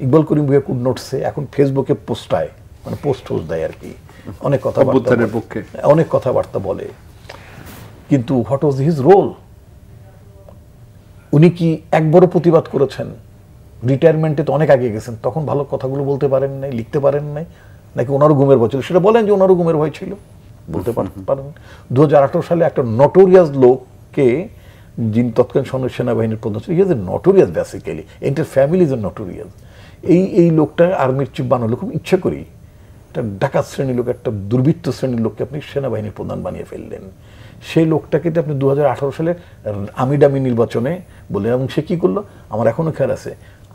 ইকবাল করিম ভুইয়া কুড নোটসে এখন ফেসবুকে পোস্ট দেয় আর কি, অনেক কথাবার্তা বলে, কিন্তু হোয়াট ওয়াজ হিজ রোল? উনি কি একবারও প্রতিবাদ করেছেন? রিটায়ারমেন্টে তো অনেক আগে গেছেন, তখন ভালো কথাগুলো বলতে পারেন নাই, লিখতে পারেন নাই, নাকি ওনারও ঘুমের ভয় ছিল, সেটা বলেন যে ওনারও ঘুমের ভয় ছিল, বলতে পারেন। 2018 সালে একটা নটোরিয়াস লোককে, যিনি তৎকালীন সেনাবাহিনীর প্রধান ছিল, is a notorious basically, enter family is a notorious. এই লোকটা আর্মির চিফ বানালো খুব ইচ্ছা করি, একটা ডাকাত শ্রেণীর লোক, একটা দুর্বৃত্ত শ্রেণীর লোককে আপনি সেনাবাহিনীর প্রধান বানিয়ে ফেললেন। সেই লোকটাকে আপনি 2018 সালে আমিডামি নির্বাচনে বললেন, এবং সে কি করলো আমার এখনো খেয়াল আছে,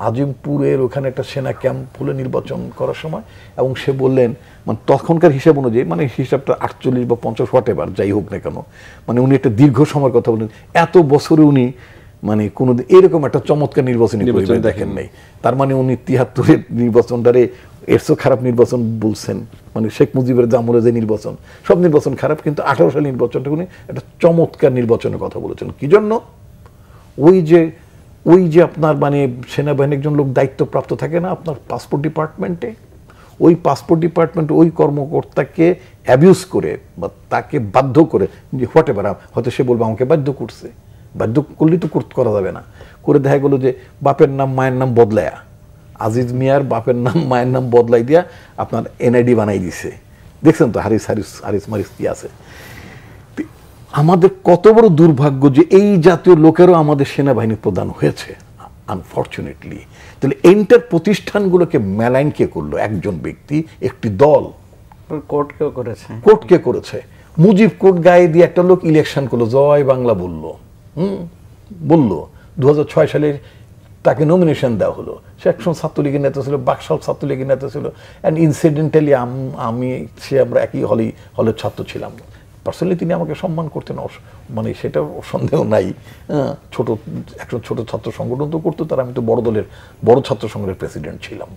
আজিমপুরের ওখানে একটা সেনা ক্যাম্প হলো নির্বাচন করার সময়, এবং সে বললেন, মানে তখনকার হিসাব অনুযায়ী, মানে হিসাবটা 48 বা 50 হোয়াটেভার যাই হোক না কেন, মানে উনি একটা দীর্ঘ সময়ের কথা বললেন, এত বছরে উনি মানে কোনো এরকম একটা চমৎকার নির্বাচনী পরিবেশ দেখেন নাই। তার মানে উনি 73-এর নির্বাচনটারে এর চেয়ে খারাপ নির্বাচন বলছেন, মানে শেখ মুজিবের আমলে যে নির্বাচন, সব নির্বাচন খারাপ, কিন্তু 18 সালের নির্বাচনটা উনি একটা চমৎকার নির্বাচনের কথা বলেছেন। কি জন্য? ওই যে আপনার মানে সেনাবাহিনীর একজন লোক দায়িত্বপ্রাপ্ত থাকে না আপনার পাসপোর্ট ডিপার্টমেন্টে, ওই পাসপোর্ট ডিপার্টমেন্টে ওই কর্মকর্তাকে অ্যাবিউজ করে বা তাকে বাধ্য করে, হোয়াটএভার, হয়তো সে বলবে আমাকে বাধ্য করছে, বাধ্য করলেই তো করা যাবে না, করে দেখা গেলো যে বাপের নাম মায়ের নাম বদলায়া, আজিজ মিয়ার বাপের নাম মায়ের নাম বদলাই দিয়া আপনার এনআইডি বানাই দিছে। দেখছেন তো হারিস মারিস কি আছে। আমাদের কত বড় দুর্ভাগ্য যে এই জাতীয় লোকেরও আমাদের সেনাবাহিনীর প্রধান হয়েছে আনফর্চুনেটলি। তাহলে এন্টার প্রতিষ্ঠানগুলোকে মেলাইন কে করলো? একজন ব্যক্তি, একটি দল। কোর্টকে করেছে। মুজিব কোর্ট গায়ে দিয়ে একটা লোক ইলেকশন করলো, জয় বাংলা বললো 2006 সালে তাকে নমিনেশন দেওয়া হলো। সে একসময় ছাত্রলীগের নেতা ছিল, বাকশাল ছাত্রলীগের নেতা ছিল, অ্যান্ড ইনসিডেন্টালি আমরা একই হলের ছাত্র ছিলাম। পার্সোনালি তিনি আমাকে সম্মান করতেন, মানে সেটা সন্দেহ নাই। একজন ছোট ছাত্র সংগঠন তো করতো, তার আমি তো বড় ছাত্র সংঘের প্রেসিডেন্ট ছিলাম।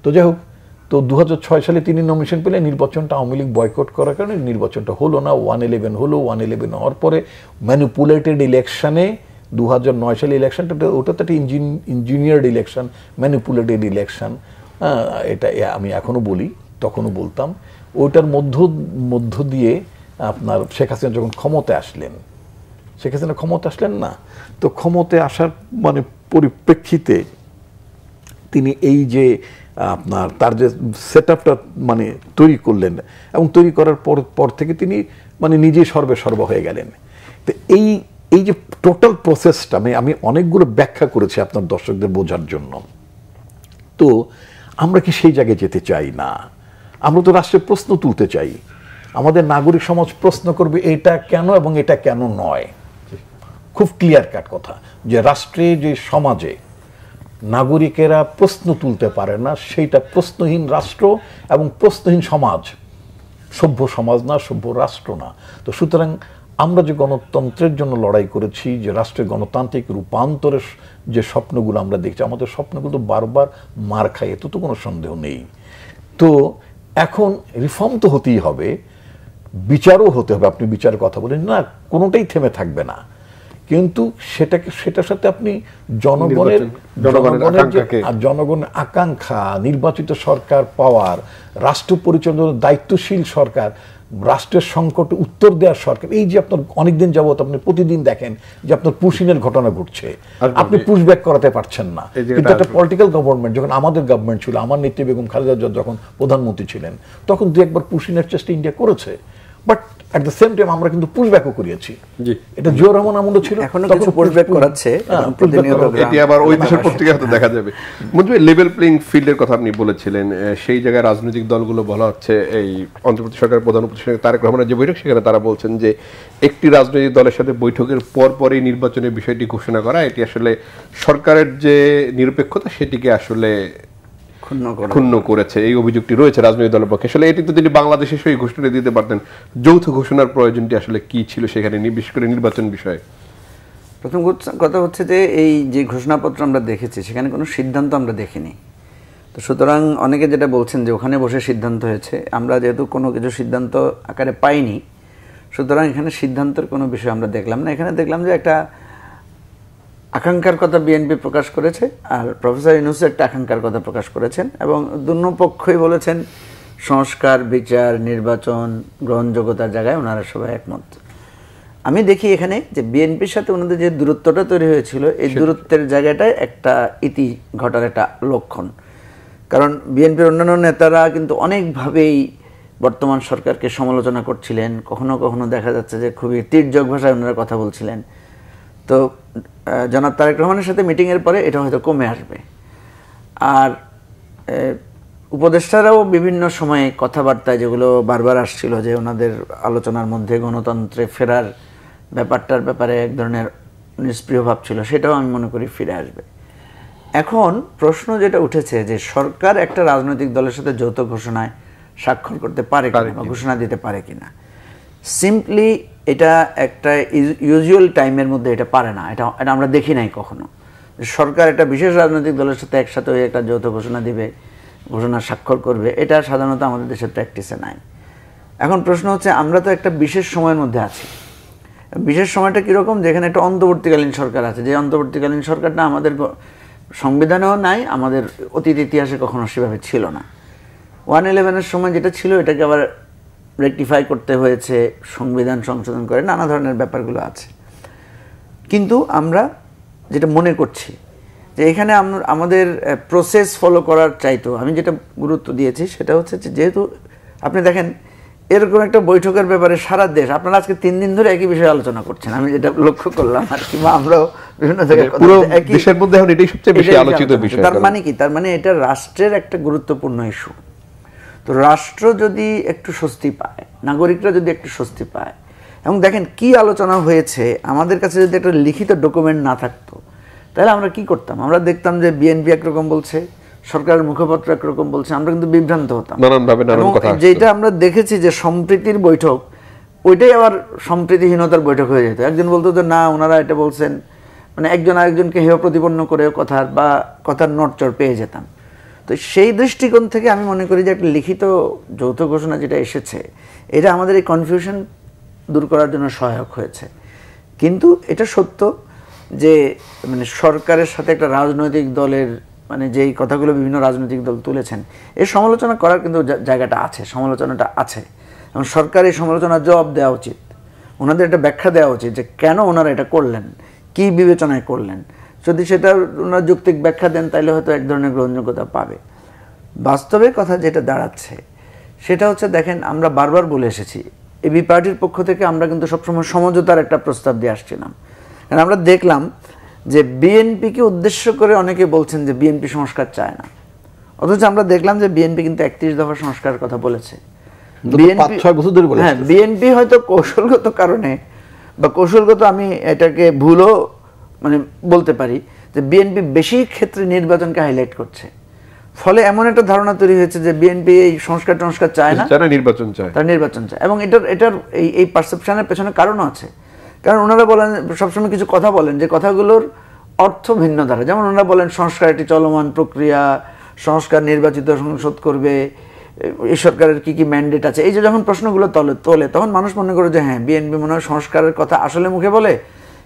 তো যাই হোক, তো 2006 সালে তিনি নমিনেশন পেলে, নির্বাচনটা আওয়ামী লীগ বয়কট করার কারণে নির্বাচনটা হলো না। 111 হলো, 111 হওয়ার পরে ম্যানিপুলেটেড ইলেকশনে 2009 সালে ইলেকশনটা, ওটা তো একটা ইঞ্জিনিয়ার্ড ইলেকশন, ম্যানিপুলেটেড ইলেকশন, এটা আমি এখনো বলি, তখনও বলতাম। ওইটার মধ্য দিয়ে আপনার শেখ হাসিনা যখন ক্ষমতায় আসলেন না, তো ক্ষমতায় আসার মানে পরিপ্রেক্ষিতে তিনি এই যে আপনার তার যে সেট আপটা মানে তৈরি করলেন, এবং তৈরি করার পর থেকে তিনি মানে নিজেই সর্বেসর্বা হয়ে গেলেন। তো এই যে টোটাল প্রসেসটা আমি অনেকগুলো ব্যাখ্যা করেছি আপনার দর্শকদের বোঝার জন্য। তো আমরা কি সেই জায়গায় যেতে চাই না? আমরা তো রাষ্ট্রের প্রশ্ন তুলতে চাই, আমাদের নাগরিক সমাজ প্রশ্ন করবে এটা কেন এবং এটা কেন নয়। খুব ক্লিয়ার কাট কথা যে রাষ্ট্রে যে সমাজে নাগরিকেরা প্রশ্ন তুলতে পারে না, সেইটা প্রশ্নহীন রাষ্ট্র এবং প্রশ্নহীন সমাজ, সভ্য সমাজ না, সভ্য রাষ্ট্র না। তো সুতরাং আমরা যে গণতন্ত্রের জন্য লড়াই করেছি, যে রাষ্ট্রের গণতান্ত্রিক রূপান্তরের যে স্বপ্নগুলো আমরা দেখছি, আমাদের স্বপ্নগুলো তো বারবার মার খায়, এত তো কোনো সন্দেহ নেই। তো এখন রিফর্ম তো হতেই হবে, বিচারও হতে হবে। আপনি বিচারের কথা বলেন না, কোনোটাই থেমে থাকবে না, কিন্তু সেটার সাথে আপনি জনগণের আকাঙ্ক্ষা, নির্বাচিত সরকার পাওয়ার, রাষ্ট্র পরিচালনার দায়িত্বশীল সরকার, রাষ্ট্রের সংকটে উত্তর দেওয়ার সরকার, এই যে আপনার অনেকদিন যাবত আপনি প্রতিদিন দেখেন যে আপনার পুশিনের ঘটনা ঘটছে, আপনি পুশব্যাক করাতে পারছেন না। কিন্তু একটা পলিটিক্যাল গভর্নমেন্ট, যখন আমাদের গভর্নমেন্ট ছিল, আমার নেত্রী বেগম খালেদা জিয়া যখন প্রধানমন্ত্রী ছিলেন, তখন দু একবার পুশিনের চেষ্টা ইন্ডিয়া করেছে, but at the same time আমরা কিন্তু পুশব্যাকও করিয়েছি। এটা জিয়াউর রহমান আমলে ছিল, এখনো কিছু পুশব্যাক করাচ্ছে, এটি আবার ওই দেশের পত্রিকাতে দেখা যাবে। মঞ্জু, লেভেল প্লেইং ফিল্ডের কথা আপনি বলেছিলেন, সেই জায়গায় রাজনৈতিক দলগুলো বলা হচ্ছে, এই অন্তর্বর্তী সরকারের প্রধান উপদেষ্টা তারেক রহমানের যে বৈঠক, সেখানে তারা বলছেন যে একটি রাজনৈতিক দলের সাথে বৈঠকের পরপরই নির্বাচনের বিষয়টি ঘোষণা করা, এটি আসলে সরকারের যে নিরপেক্ষতা সেটিকে আসলে ক্ষুণ্ণ করেছে, এই অভিযোগটি রয়েছে রাজনৈতিক দলের পক্ষে। আসলে এটি তো তিনি বাংলাদেশের সেই ঘোষণা দিতে পারতেন, যৌথ ঘোষণার প্রয়োজনটি আসলে কি ছিল সেখানে, বিশেষ করে নির্বাচন বিষয়ে? প্রথম কথা হচ্ছে যে এই যে ঘোষণাপত্র আমরা দেখেছি, সেখানে কোনো সিদ্ধান্ত আমরা দেখিনি। তো সুতরাং অনেকে যেটা বলছেন যে ওখানে বসে সিদ্ধান্ত হয়েছে, আমরা যেহেতু কোনো কিছু সিদ্ধান্ত আকারে পাইনি, সুতরাং এখানে সিদ্ধান্তের কোনো বিষয় আমরা দেখলাম না। এখানে দেখলাম যে একটা আকাঙ্ক্ষার কথা বিএনপি প্রকাশ করেছে, আর প্রফেসর ইউনূস একটা আকাঙ্ক্ষার কথা প্রকাশ করেছেন, এবং দুনো পক্ষই বলেছেন সংস্কার, বিচার, নির্বাচন, গ্রহণযোগ্যতার জায়গায় ওনারা সবাই একমত। আমি দেখি এখানে যে বিএনপির সাথে ওনাদের যে দূরত্বটা তৈরি হয়েছিল, এই দূরত্বের জায়গাটায় একটা ইতি ঘটার একটা লক্ষণ। কারণ বিএনপির অন্যান্য নেতারা কিন্তু অনেকভাবেই বর্তমান সরকারকে সমালোচনা করছিলেন, কখনো কখনো দেখা যাচ্ছে যে খুবই তীর্যক ভাষায় ওনারা কথা বলছিলেন। তো জনাব তারেক রহমানের সাথে মিটিংয়ের পরে এটা হয়তো কমে আসবে। আর উপদেষ্টারাও বিভিন্ন সময়ে কথাবার্তায় যেগুলো বারবার আসছিল যে ওনাদের আলোচনার মধ্যে গণতন্ত্রে ফেরার ব্যাপারটার ব্যাপারে এক ধরনের নিষ্প্রিয় ভাব ছিল, সেটাও আমি মনে করি ফিরে আসবে। এখন প্রশ্ন যেটা উঠেছে যে সরকার একটা রাজনৈতিক দলের সাথে যৌথ ঘোষণায় স্বাক্ষর করতে পারে কিনা বা ঘোষণা দিতে পারে কিনা। সিম্পলি এটা একটা ইউজুয়াল টাইমের মধ্যে এটা পারে না, এটা আমরা দেখি নাই কখনো। সরকার একটা বিশেষ রাজনৈতিক দলের সাথে একসাথে হয়ে একটা যৌথ ঘোষণা দিবে, ঘোষণা স্বাক্ষর করবে, এটা সাধারণত আমাদের দেশের প্র্যাকটিসে নাই। এখন প্রশ্ন হচ্ছে আমরা তো একটা বিশেষ সময়ের মধ্যে আছি। বিশেষ সময়টা কীরকম, যেখানে একটা অন্তর্বর্তীকালীন সরকার আছে, যে অন্তর্বর্তীকালীন সরকারটা আমাদের সংবিধানেও নাই, আমাদের অতীত ইতিহাসে কখনো সেভাবে ছিল না। 1/11-এর সময় যেটা ছিল এটাকে আবার রেকটিফাই করতে হয়েছে, সংবিধান সংশোধন করে, নানা ধরনের ব্যাপারগুলো আছে। কিন্তু আমরা যেটা মনে করছি যে এখানে আমাদের প্রসেস ফলো করার চাইতো, আমি যেটা গুরুত্ব দিয়েছি সেটা হচ্ছে যে যেহেতু আপনি দেখেন এরকম একটা বৈঠকের ব্যাপারে সারা দেশ, আপনারা আজকে 3 দিন ধরে একই বিষয়ে আলোচনা করছেন, আমি যেটা লক্ষ্য করলাম আর কি, আমরাও বিভিন্ন জায়গায় দেশের মধ্যে এখন এটাই সবচেয়ে বেশি আলোচিত বিষয়। তার মানে কি, তার মানে এটা রাষ্ট্রের একটা গুরুত্বপূর্ণ ইস্যু। তো রাষ্ট্র যদি একটু স্বস্তি পায়, নাগরিকরা যদি একটু স্বস্তি পায়, এবং দেখেন কি আলোচনা হয়েছে, আমাদের কাছে যদি একটা লিখিত ডকুমেন্ট না থাকতো তাহলে আমরা কি করতাম? আমরা দেখতাম যে বিএনপি একরকম বলছে, সরকারের মুখপাত্র একরকম বলছে, আমরা কিন্তু বিভ্রান্ত হতাম। যেটা আমরা দেখেছি যে সম্প্রীতির বৈঠক, ওইটাই আবার সম্প্রীতিহীনতার বৈঠক হয়ে যেত। একজন বলতো যে না ওনারা এটা বলছেন, মানে একজন আরেকজনকে হেয় প্রতিপন্ন করে কথার নড়চড় পেয়ে যেতাম। তো সেই দৃষ্টিকোণ থেকে আমি মনে করি যে একটা লিখিত যৌথ ঘোষণা যেটা এসেছে, এটা আমাদের এই কনফিউশন দূর করার জন্য সহায়ক হয়েছে। কিন্তু এটা সত্য যে মানে সরকারের সাথে একটা রাজনৈতিক দলের মানে যেই কথাগুলো বিভিন্ন রাজনৈতিক দল তুলেছেন, এর সমালোচনা করার কিন্তু জায়গাটা আছে, সমালোচনাটা আছে, এবং সরকার এই সমালোচনার জবাব দেওয়া উচিত, ওনাদের একটা ব্যাখ্যা দেওয়া উচিত যে কেন ওনারা এটা করলেন, কি বিবেচনায় করলেন। যদি সেটা ওনারা যৌক্তিক ব্যাখ্যা দেন তাহলে হয়তো এক ধরনের গ্রহণযোগ্যতা পাবে। বাস্তবে কথা যেটা দাঁড়াচ্ছে সেটা হচ্ছে, দেখেন আমরা বারবার বলে এসেছি, এবি পার্টির পক্ষ থেকে আমরা কিন্তু সবসময় সমঝোতার একটা প্রস্তাব দিয়ে আসছিলাম। কারণ আমরা দেখলাম যে বিএনপিকে উদ্দেশ্য করে অনেকে বলছেন যে বিএনপি সংস্কার চায় না, অথচ আমরা দেখলাম যে বিএনপি কিন্তু 31 দফা সংস্কারের কথা বলেছে। বিএনপি হয়তো কৌশলগত কারণে বা কৌশলগত, আমি এটাকে ভুলও মানে বলতে পারি যে বিএনপি বেশি ক্ষেত্রে নির্বাচনকে হাইলাইট করছে, ফলে এমন একটা ধারণা তৈরি হয়েছে যে বিএনপি এই সংস্কার চায় না, নির্বাচন চায়, তার নির্বাচন চায়। এবং এটার এই পারসেপশনের পেছনে কারণও আছে। কারণ ওনারা বলেন, সবসময় কিছু কথা বলেন যে কথাগুলোর অর্থ ভিন্ন ধারা। যেমন ওনারা বলেন সংস্কার একটি চলমান প্রক্রিয়া, সংস্কার নির্বাচিত সংসদ করবে, এই সরকারের কি কি ম্যান্ডেট আছে। এই যে যখন প্রশ্নগুলো তোলে তখন মানুষ মনে করে যে হ্যাঁ বিএনপি মনে হয় সংস্কারের কথা আসলে মুখে বলে,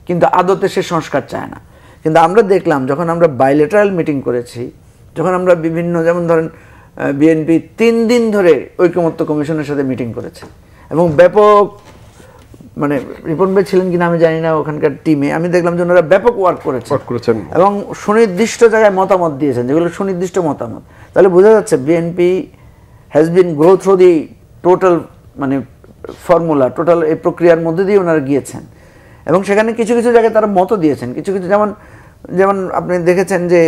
কিন্তু আদতে সে সংস্কার চায় না। কিন্তু আমরা দেখলাম যখন আমরা বাইলেটারাল মিটিং করেছি, যখন আমরা বিভিন্ন, যেমন ধরেন বিএনপি 3 দিন ধরে ঐকমত্য কমিশনের সাথে মিটিং করেছে, এবং ব্যাপক, মানে রিপন ভাই ছিলেন কিনা আমি জানি না ওখানকার টিমে, আমি দেখলাম যে ওনারা ব্যাপক ওয়ার্ক করেছেন এবং সুনির্দিষ্ট জায়গায় মতামত দিয়েছেন, যেগুলো সুনির্দিষ্ট মতামত। তাহলে বোঝা যাচ্ছে BNP has been go through the total মানে ফর্মুলা, টোটাল এই প্রক্রিয়ার মধ্যে দিয়ে ওনারা গিয়েছেন, এবং সেখানে কিছু কিছু জায়গায় তারা মতও দিয়েছেন। কিছু কিছু যেমন আপনি দেখেছেন যে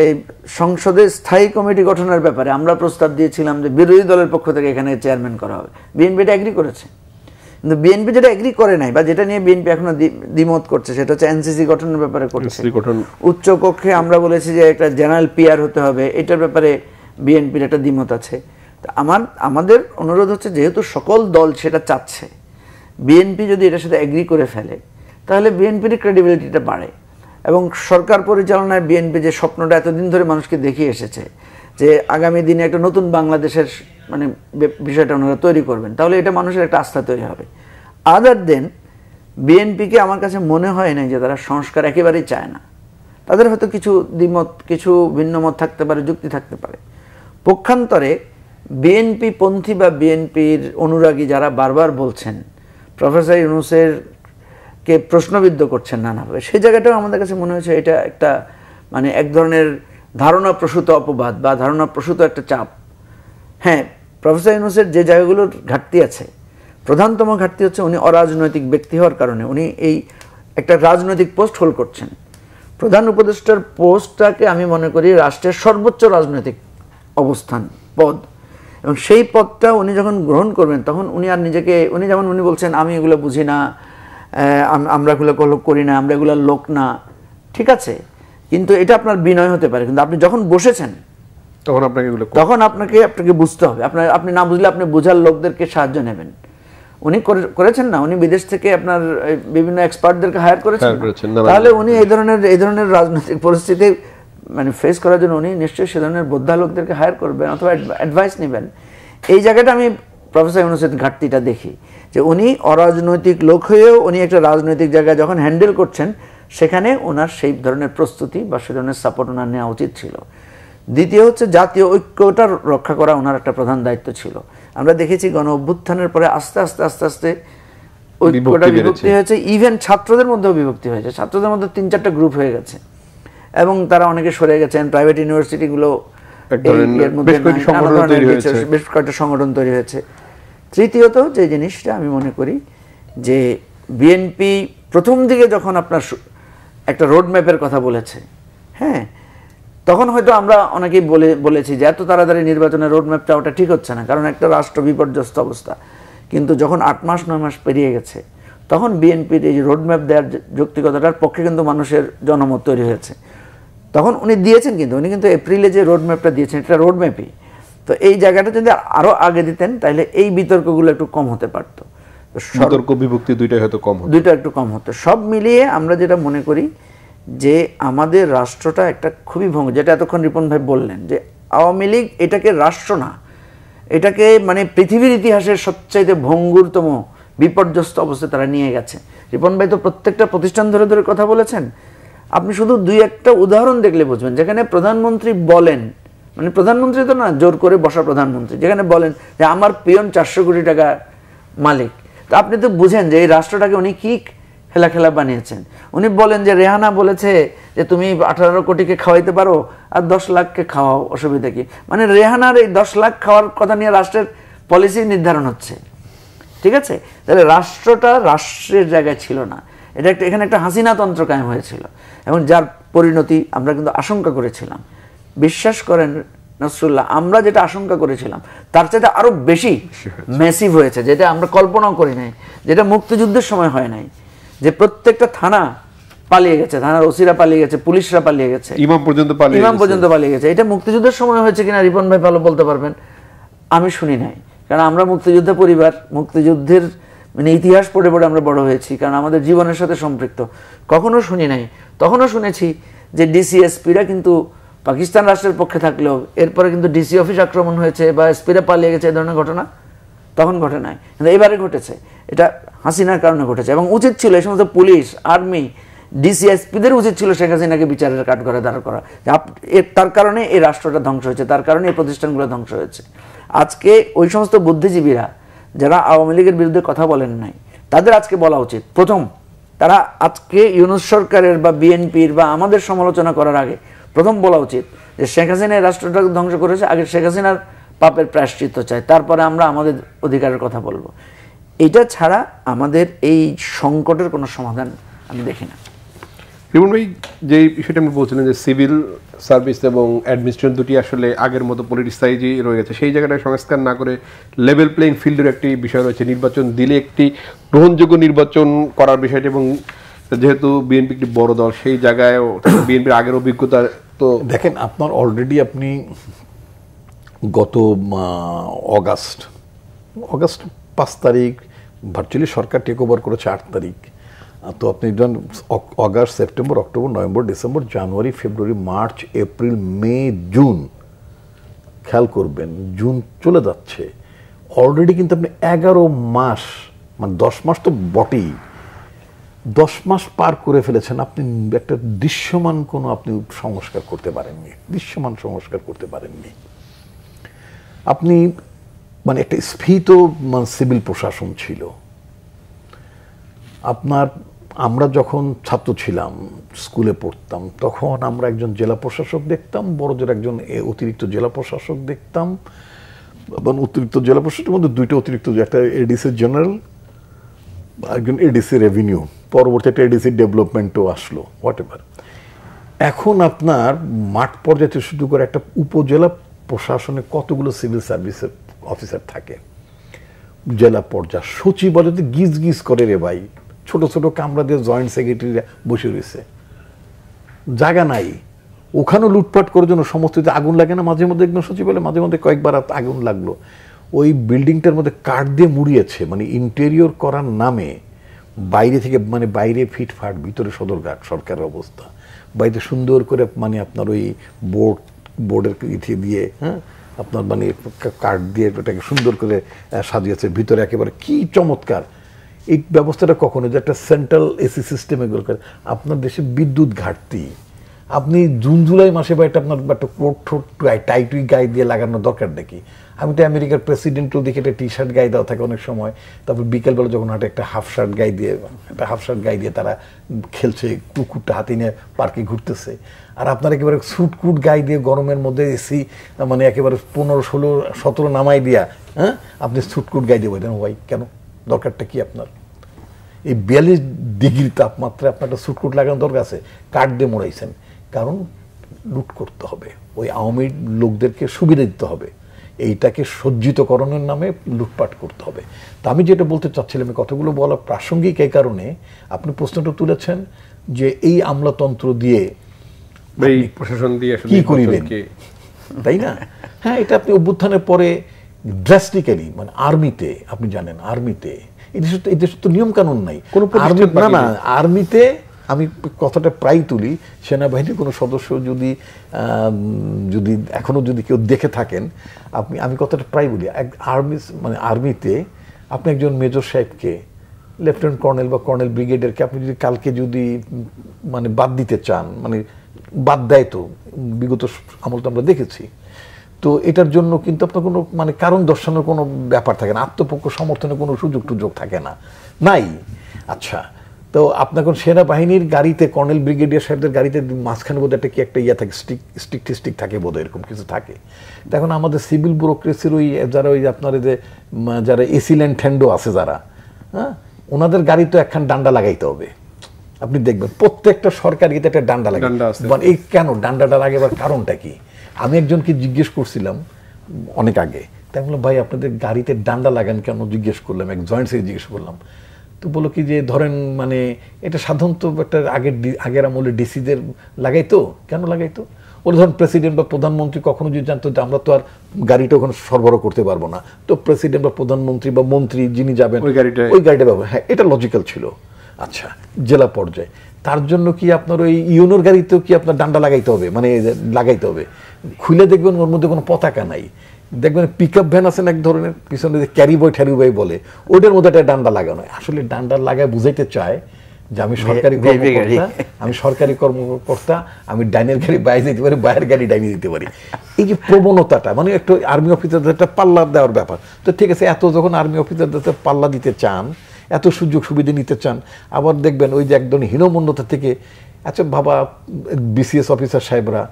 এই সংসদে স্থায়ী কমিটি গঠনের ব্যাপারে আমরা প্রস্তাব দিয়েছিলাম যে বিরোধী দলের পক্ষ থেকে এখানে চেয়ারম্যান করা হবে, বিএনপি এটা এগ্রি করেছে। কিন্তু বিএনপি যেটা এগ্রি করে নাই বা যেটা নিয়ে বিএনপি এখনো দ্বিমত করছে সেটা হচ্ছে এনসিসি গঠনের ব্যাপারে করছে। উচ্চ কক্ষে আমরা বলেছি যে একটা জেনারেল পিআর হতে হবে, এটার ব্যাপারে বিএনপির একটা দ্বিমত আছে। আমাদের অনুরোধ হচ্ছে, যেহেতু সকল দল সেটা চাচ্ছে, বিএনপি যদি এটার সাথে এগ্রি করে ফেলে তাহলে বিএনপির ক্রেডিবিলিটিটা বাড়ে, এবং সরকার পরিচালনায় বিএনপি যে স্বপ্নটা এতদিন ধরে মানুষকে দেখিয়ে এসেছে যে আগামী দিনে একটা নতুন বাংলাদেশের মানে বিষয়টা ওনারা তৈরি করবেন, তাহলে এটা মানুষের একটা আস্থা তৈরি হবে। আদার দেন বিএনপিকে আমার কাছে মনে হয় না যে তারা সংস্কার একেবারেই চায় না, তাদের হয়তো কিছু দ্বিমত, কিছু ভিন্ন মত থাকতে পারে, যুক্তি থাকতে পারে। পক্ষান্তরে বিএনপি পন্থী বা বিএনপির অনুরাগী যারা বারবার বলছেন প্রফেসর ইউনূসের কে প্রশ্নবিদ্ধ করছেন নানাভাবে, সেই জায়গাটাও আমাদের কাছে মনে হয়েছে এটা একটা মানে এক ধরনের ধারণা প্রসূত অপবাদ বা ধারণা প্রসূত একটা চাপ। হ্যাঁ, প্রফেসর ইউনূসের যে জায়গাগুলোর ঘাটতি আছে, প্রধানতম ঘাটতি হচ্ছে উনি অরাজনৈতিক ব্যক্তি হওয়ার কারণে উনি এই একটা রাজনৈতিক পোস্ট হোল্ড করছেন। প্রধান উপদেষ্টার পোস্টটাকে আমি মনে করি রাষ্ট্রের সর্বোচ্চ রাজনৈতিক অবস্থান পদ, এবং সেই পদটা উনি যখন গ্রহণ করবেন তখন উনি আর নিজেকে, উনি যেমন উনি বলছেন আমি এগুলো বুঝি না, আমরা এগুলো করি না, আমরা এগুলোর লোক না, ঠিক আছে, কিন্তু এটা আপনার বিনয় হতে পারে, কিন্তু আপনি যখন বসেছেন তখন আপনাকে বুঝতে হবে। আপনি না বুঝলে আপনি বোঝার লোকদেরকে সাহায্য নেবেন। উনি করেছেন না, উনি বিদেশ থেকে আপনার বিভিন্ন এক্সপার্টদেরকে হায়ার করেছেন, তাহলে উনি এই ধরনের রাজনৈতিক পরিস্থিতি মানে ফেস করার জন্য উনি নিশ্চয়ই সে ধরনের বোদ্ধা লোকদেরকে হায়ার করবেন অথবা অ্যাডভাইস নেবেন। এই জায়গাটা আমি প্রফেসর ইউনূসের ঘাটতিটা দেখি, যে উনি অরাজনৈতিক লোক হয়েও উনি একটা রাজনৈতিক জায়গায় যখন হ্যান্ডেল করছেন সেখানে ওনার সেই ধরনের প্রস্তুতি বা সে ধরনের সাপোর্ট ওনার নেওয়া উচিত ছিল। দ্বিতীয় হচ্ছে জাতীয় ঐক্যটা রক্ষা করা ওনার একটা প্রধান দায়িত্ব ছিল। আমরা দেখেছি গণ অভ্যুত্থানের পরে আস্তে আস্তে ঐক্যটা বিভক্তি হয়েছে, ইভেন ছাত্রদের মধ্যেও বিভক্তি হয়েছে, ছাত্রদের মধ্যে 3-4টা গ্রুপ হয়ে গেছে এবং তারা অনেকে সরে গেছেন, প্রাইভেট ইউনিভার্সিটিগুলো বেশ কয়েকটা সংগঠন তৈরি হয়েছে। তৃতীয়ত যে জিনিসটা আমি মনে করি যে বিএনপি প্রথম দিকে যখন আপনার একটা রোড ম্যাপের কথা বলেছে, হ্যাঁ, তখন হয়তো আমরা অনেকেই বলেছি যে এত তাড়াতাড়ি নির্বাচনের রোড ম্যাপ চাওয়াটা ঠিক হচ্ছে না, কারণ একটা রাষ্ট্র বিপর্যস্ত অবস্থা। কিন্তু যখন 8 মাস 9 মাস পেরিয়ে গেছে তখন বিএনপির এই রোড ম্যাপ দেওয়ার যৌক্তিকতাটার পক্ষে কিন্তু মানুষের জনমত তৈরি হয়েছে। তখন উনি দিয়েছেন, কিন্তু উনি কিন্তু এপ্রিলে যে রোড ম্যাপটা দিয়েছেন এটা রোড ম্যাপই। তো এই জায়গাটা যদি আরো আগে দিতেন তাহলে এই বিতর্কগুলো একটু কম হতে পারতো, বিতর্ক বিভক্তি দুইটা একটু কম হতো। সব মিলিয়ে আমরা যেটা মনে করি যে আমাদের রাষ্ট্রটা একটা খুবই যেটা এতক্ষণ রিপন ভাই বললেন যে আওয়ামী লীগ এটাকে রাষ্ট্র না, এটাকে মানে পৃথিবীর ইতিহাসের সবচাইতে ভঙ্গুরতম বিপর্যস্ত অবস্থায় তারা নিয়ে গেছে। রিপন ভাই তো প্রত্যেকটা প্রতিষ্ঠান ধরে ধরে কথা বলেছেন, আপনি শুধু 2-1টা উদাহরণ দেখলে বুঝবেন, যেখানে প্রধানমন্ত্রী বলেন, মানে প্রধানমন্ত্রী তো না, জোর করে বসা প্রধানমন্ত্রী, যেখানে বলেন যে আমার পিয়ন 400 কোটি টাকা মালিক, তো আপনি তো বুঝেন যে এই রাষ্ট্রটাকে উনি কি খেলা বানিয়েছেন। উনি বলেন যে রেহানা বলেছে যে তুমি 18 কোটিকে খাওয়াইতে পারো আর 10 লাখকে খাওয়াও, অসুবিধা কি? মানে রেহানার এই 10 লাখ খাওয়ার কথা নিয়ে রাষ্ট্রের পলিসি নির্ধারণ হচ্ছে, ঠিক আছে? তাহলে রাষ্ট্রটা রাষ্ট্রের জায়গায় ছিল না, এখানে একটা হাসিনা তন্ত্র কায়েম হয়েছিল এবং যার পরিণতি আমরা কিন্তু আশঙ্কা করেছিলাম। বিশ্বাস করেন নসরুল্লাহ, আমরা যেটা আশঙ্কা করেছিলাম তার চাইতে আরো বেশি ম্যাসিভ হয়েছে, যেটা আমরা কল্পনাও করি নাই, যেটা মুক্তিযুদ্ধের সময় হয় নাই, যে প্রত্যেকটা থানা পালিয়ে গেছে, থানার ওসিরা পালিয়ে গেছে, পুলিশরা পালিয়ে গেছে, ইমাম পর্যন্ত পালিয়ে গেছে। এটা মুক্তিযুদ্ধের সময় হয়েছে কিনা রিপন ভাই ভালো বলতে পারবেন, আমি শুনি নাই, কারণ আমরা মুক্তিযোদ্ধা পরিবার, মুক্তিযুদ্ধের মানে ইতিহাস পড়ে পড়ে আমরা বড় হয়েছি, কারণ আমাদের জীবনের সাথে সম্পৃক্ত। কখনো শুনি নাই। তখনও শুনেছি যে ডিসিএসপিরা কিন্তু পাকিস্তান রাষ্ট্রের পক্ষে থাকলেও এরপরে কিন্তু ডিসি অফিস আক্রমণ হয়েছে বা এসপিরা পালিয়ে গেছে, এই ধরনের ঘটনা তখন ঘটে নাই, কিন্তু এবারে ঘটেছে। এটা হাসিনার কারণে ঘটেছে এবং উচিত ছিল এই সমস্ত পুলিশ, আর্মি, ডিসিএসপিদের উচিত ছিল শেখ হাসিনাকে বিচারের কাঠগড়ায় দাঁড় করা। তার কারণে এই রাষ্ট্রটা ধ্বংস হয়েছে, তার কারণে এই প্রতিষ্ঠানগুলো ধ্বংস হয়েছে। আজকে ওই সমস্ত বুদ্ধিজীবীরা যারা আওয়ামী লীগের বিরুদ্ধে কথা বলেন নাই, তাদের আজকে বলা উচিত, প্রথম তারা আজকে ইউনূস সরকারের বা বিএনপির বা আমাদের সমালোচনা করার আগে প্রথম বলা উচিত যে শেখ হাসিনা এই রাষ্ট্রটাকে ধ্বংস করেছে, আগে শেখ হাসিনার পাপের প্রায়শ্চিত্ত চাই, তারপরে আমরা আমাদের অধিকারের কথা বলবো। এটা ছাড়া আমাদের এই সংকটের কোনো সমাধান আমি দেখি না। রিপন ভাই, যে বিষয়টা আমি বলছিলেন যে সিভিল সার্ভিস এবং অ্যাডমিনিস্ট্রেশন দুটি আসলে আগের মতো পলিটিসাইজই রয়ে গেছে, সেই জায়গাটায় সংস্কার না করে লেভেল প্লেইং ফিল্ডের একটি বিষয় রয়েছে, নির্বাচন দিলে একটি গ্রহণযোগ্য নির্বাচন করার বিষয়টি, এবং যেহেতু বিএনপি একটি বড় দল সেই জায়গায় বিএনপির আগের অভিজ্ঞতা তো দেখেন, আপনার অলরেডি আপনি গত অগাস্ট 5 তারিখ ভার্চুয়ালি সরকার টেক ওভার করেছে 8 তারিখ, তো আপনি August, September, October, November, December, January, February, March, April, May, June, খেয়াল করবেন জুন চলে যাচ্ছে অলরেডি, কিন্তু আপনি 11 মাস, মানে 10 মাস তো বটেই, 10 মাস পার করে ফেলেছেন। আপনি একটা দৃশ্যমান কোনো আপনি সংস্কার করতে পারেননি, দৃশ্যমান সংস্কার করতে পারেননি। আপনি মানে একটা স্ফীত সিভিল প্রশাসন ছিল, আপনার আমরা যখন ছাত্র ছিলাম, স্কুলে পড়তাম, তখন আমরা একজন জেলা প্রশাসক দেখতাম, বড়জোর একজন অতিরিক্ত জেলা প্রশাসক দেখতাম, এবং অতিরিক্ত জেলা প্রশাসকের মধ্যে দুইটা অতিরিক্ত, একটা এডিসি জেনারেল, একজন এডিসি রেভিনিউ, পরবর্তী একটা এডিসি ডেভেলপমেন্টও আসলো, হোয়াট এভার। এখন আপনার মাঠ পর্যায়ে থেকে শুরু করে একটা উপজেলা প্রশাসনে কতগুলো সিভিল সার্ভিসের অফিসার থাকে, জেলা পর্যায়ে সচিবালয়তে গিজ গিজ করে রে ভাই, ছোট ছোট কামরা দিয়ে জয়েন্ট সেক্রেটারিরা বসে রয়েছে, জায়গা নাই। ওখানেও লুটপাট করার জন্য সমস্ত আগুন লাগে না মাঝে মধ্যে, একদম সচিবালয় মাঝে মধ্যে কয়েকবার আগুন লাগলো। ওই বিল্ডিংটার মধ্যে কাঠ দিয়ে মুড়িয়েছে, মানে ইন্টেরিয়র করার নামে বাইরে থেকে, মানে বাইরে ফিটফাট, ভিতরে সদরঘাট সরকারের অবস্থা, বাইরে সুন্দর করে মানে আপনার ওই বোর্ডের ইথে দিয়ে, হ্যাঁ, আপনার মানে কাঠ দিয়ে ওটাকে সুন্দর করে সাজিয়েছে, ভিতরে একেবারে কি চমৎকার। এই ব্যবস্থাটা কখনো যে একটা সেন্ট্রাল এসি সিস্টেমে করে, আপনার দেশে বিদ্যুৎ ঘাটতি, আপনি জুন জুলাই মাসে বা এটা আপনার একটা কোট ঠোট টাইটুই গায়ে দিয়ে লাগানোর দরকার নাকি? আমি তো আমেরিকার প্রেসিডেন্টও দেখি একটা টি শার্ট গায়ে দেওয়া থাকে অনেক সময়, তারপর বিকেলবেলা যখন হাঁটে একটা হাফ শার্ট গায়ে দিয়ে তারা খেলছে, কুকুরটা হাতে নিয়ে পার্কে ঘুরতেছে। আর আপনার একেবারে স্যুটকুট গায়ে দিয়ে গরমের মধ্যে এসি মানে একেবারে 15, 16, 17 নামাই দিয়া, হ্যাঁ, আপনি স্যুটকুট গায়ে দিয়ে বলেন ভাই কেন, দরকারটা কি আপনার? এই 42 ডিগ্রি তাপমাত্রায় আপনার একটা স্যুটকুট লাগানোর দরকার আছে? কাঠ দিয়ে মোড়াইছেন, কারণ লুট করতে হবে, ওই আওয়ামী লোকদেরকে সুবিধা দিতে হবে, এইটাকে সজ্জিতকরণের নামে লুটপাট করতে হবে। তা আমি যেটা বলতে চাচ্ছিলাম, এই কথাগুলো বলা প্রাসঙ্গিক এই কারণে, আপনি প্রশ্নটা তুলেছেন যে এই আমলাতন্ত্র দিয়ে প্রশাসন দিয়ে কি করিবেন, তাই না? হ্যাঁ, এটা আপনি অভ্যুত্থানের পরে ড্রাস্টিক্যালি, মানে আর্মিতে, আপনি জানেন আর্মিতে এই দেশে তো নিয়ম কানুন নাই, না আর্মিতে আমি কথাটা প্রায় তুলি, সেনাবাহিনীর কোনো সদস্য যদি এখনো যদি কেউ দেখে থাকেন, আমি কথাটা প্রায় বলি, মানে আর্মিতে আপনি একজন মেজর সাহেবকে, লেফটেন্যান্ট কর্নেল বা কর্নেল ব্রিগেডিয়ারকে আপনি যদি কালকে যদি মানে বাদ দিতে চান, মানে বাদ দেয়, তো বিগত আমল তো আমরা দেখেছি, তো এটার জন্য কিন্তু আপনার কোনো মানে কারণ দর্শানোর কোনো ব্যাপার থাকে না, আত্মপক্ষ সমর্থনের কোনো সুযোগ থাকে না, নাই। আচ্ছা, তো আপনার কোন সেনাবাহিনীর গাড়িতে, কর্নেল ব্রিগেডিয়ার সাহেবদের গাড়িতে মাঝখানে বোধহয় একটা কি একটা ইয়ে থাকে, স্টিক থাকে বোধহয়, এরকম কিছু থাকে। এখন আমাদের সিভিল ব্যুরোক্রেসির ওই যারা ওই আপনার যে যারা এসিল্যান্ড ঠ্যান্ডো আছে যারা, হ্যাঁ, ওনাদের গাড়ি তো একখান ডান্ডা লাগাইতে হবে। আপনি দেখবেন প্রত্যেকটা সরকারিতে একটা ডান্ডা লাগে, মানে এই কেন ডান্ডাটা লাগাবার কারণটা কি? আমি একজনকে জিজ্ঞেস করছিলাম অনেক আগে, তাই বললাম ভাই আপনাদের গাড়িতে ডান্ডা লাগান কেন, জিজ্ঞেস করলাম, এক জয়েন্ট সেক্রেটারি জিজ্ঞেস করলাম, তো বলো কি যে ধরেন মানে এটা সাধারণত একটা আগের আমলে ডিসিদের লাগাইতো, কেন লাগাইতো? ওরা ধরেন প্রেসিডেন্ট বা প্রধানমন্ত্রী কখনো যদি জানতো যে আমরা তো আর গাড়িটা ওখানে সরবরাহ করতে পারবো না, তো প্রেসিডেন্ট বা প্রধানমন্ত্রী বা মন্ত্রী যিনি যাবেন ওই গাড়িটা ব্যবহার, হ্যাঁ, এটা লজিক্যাল ছিল। আচ্ছা, জেলা পর্যায়ে তার জন্য কি আপনার ওই ইউনোর গাড়িতেও কি আপনার ডান্ডা লাগাইতে হবে, মানে লাগাইতে হবে? খুলে দেখবেন ওর মধ্যে কোনো পতাকা নাই, দেখবেন পিক আপ ভ্যান আছেন এক ধরনের, পিছনে যে ক্যারি বয় ঠ্যারি বয় বলে, ওটার মধ্যে একটা ডান্ডা লাগানো। আসলে ডান্ডা লাগায় বুঝাইতে চায় যে আমি সরকারি কর্মকর্তা, আমি ডাইনের গাড়ি বাইরে দিতে পারি, বাইরের গাড়ি ডাইনে দিতে পারি। এই যে প্রবণতাটা, মানে একটু আর্মি অফিসারদের একটা পাল্লা দেওয়ার ব্যাপার। তো ঠিক আছে, এত যখন আর্মি অফিসারদের পাল্লা দিতে চান, এত সুযোগ সুবিধা নিতে চান, আবার দেখবেন ওই যে একদম হীনমন্যতা থেকে, আচ্ছা বাবা বিসিএস অফিসার সাহেবরা,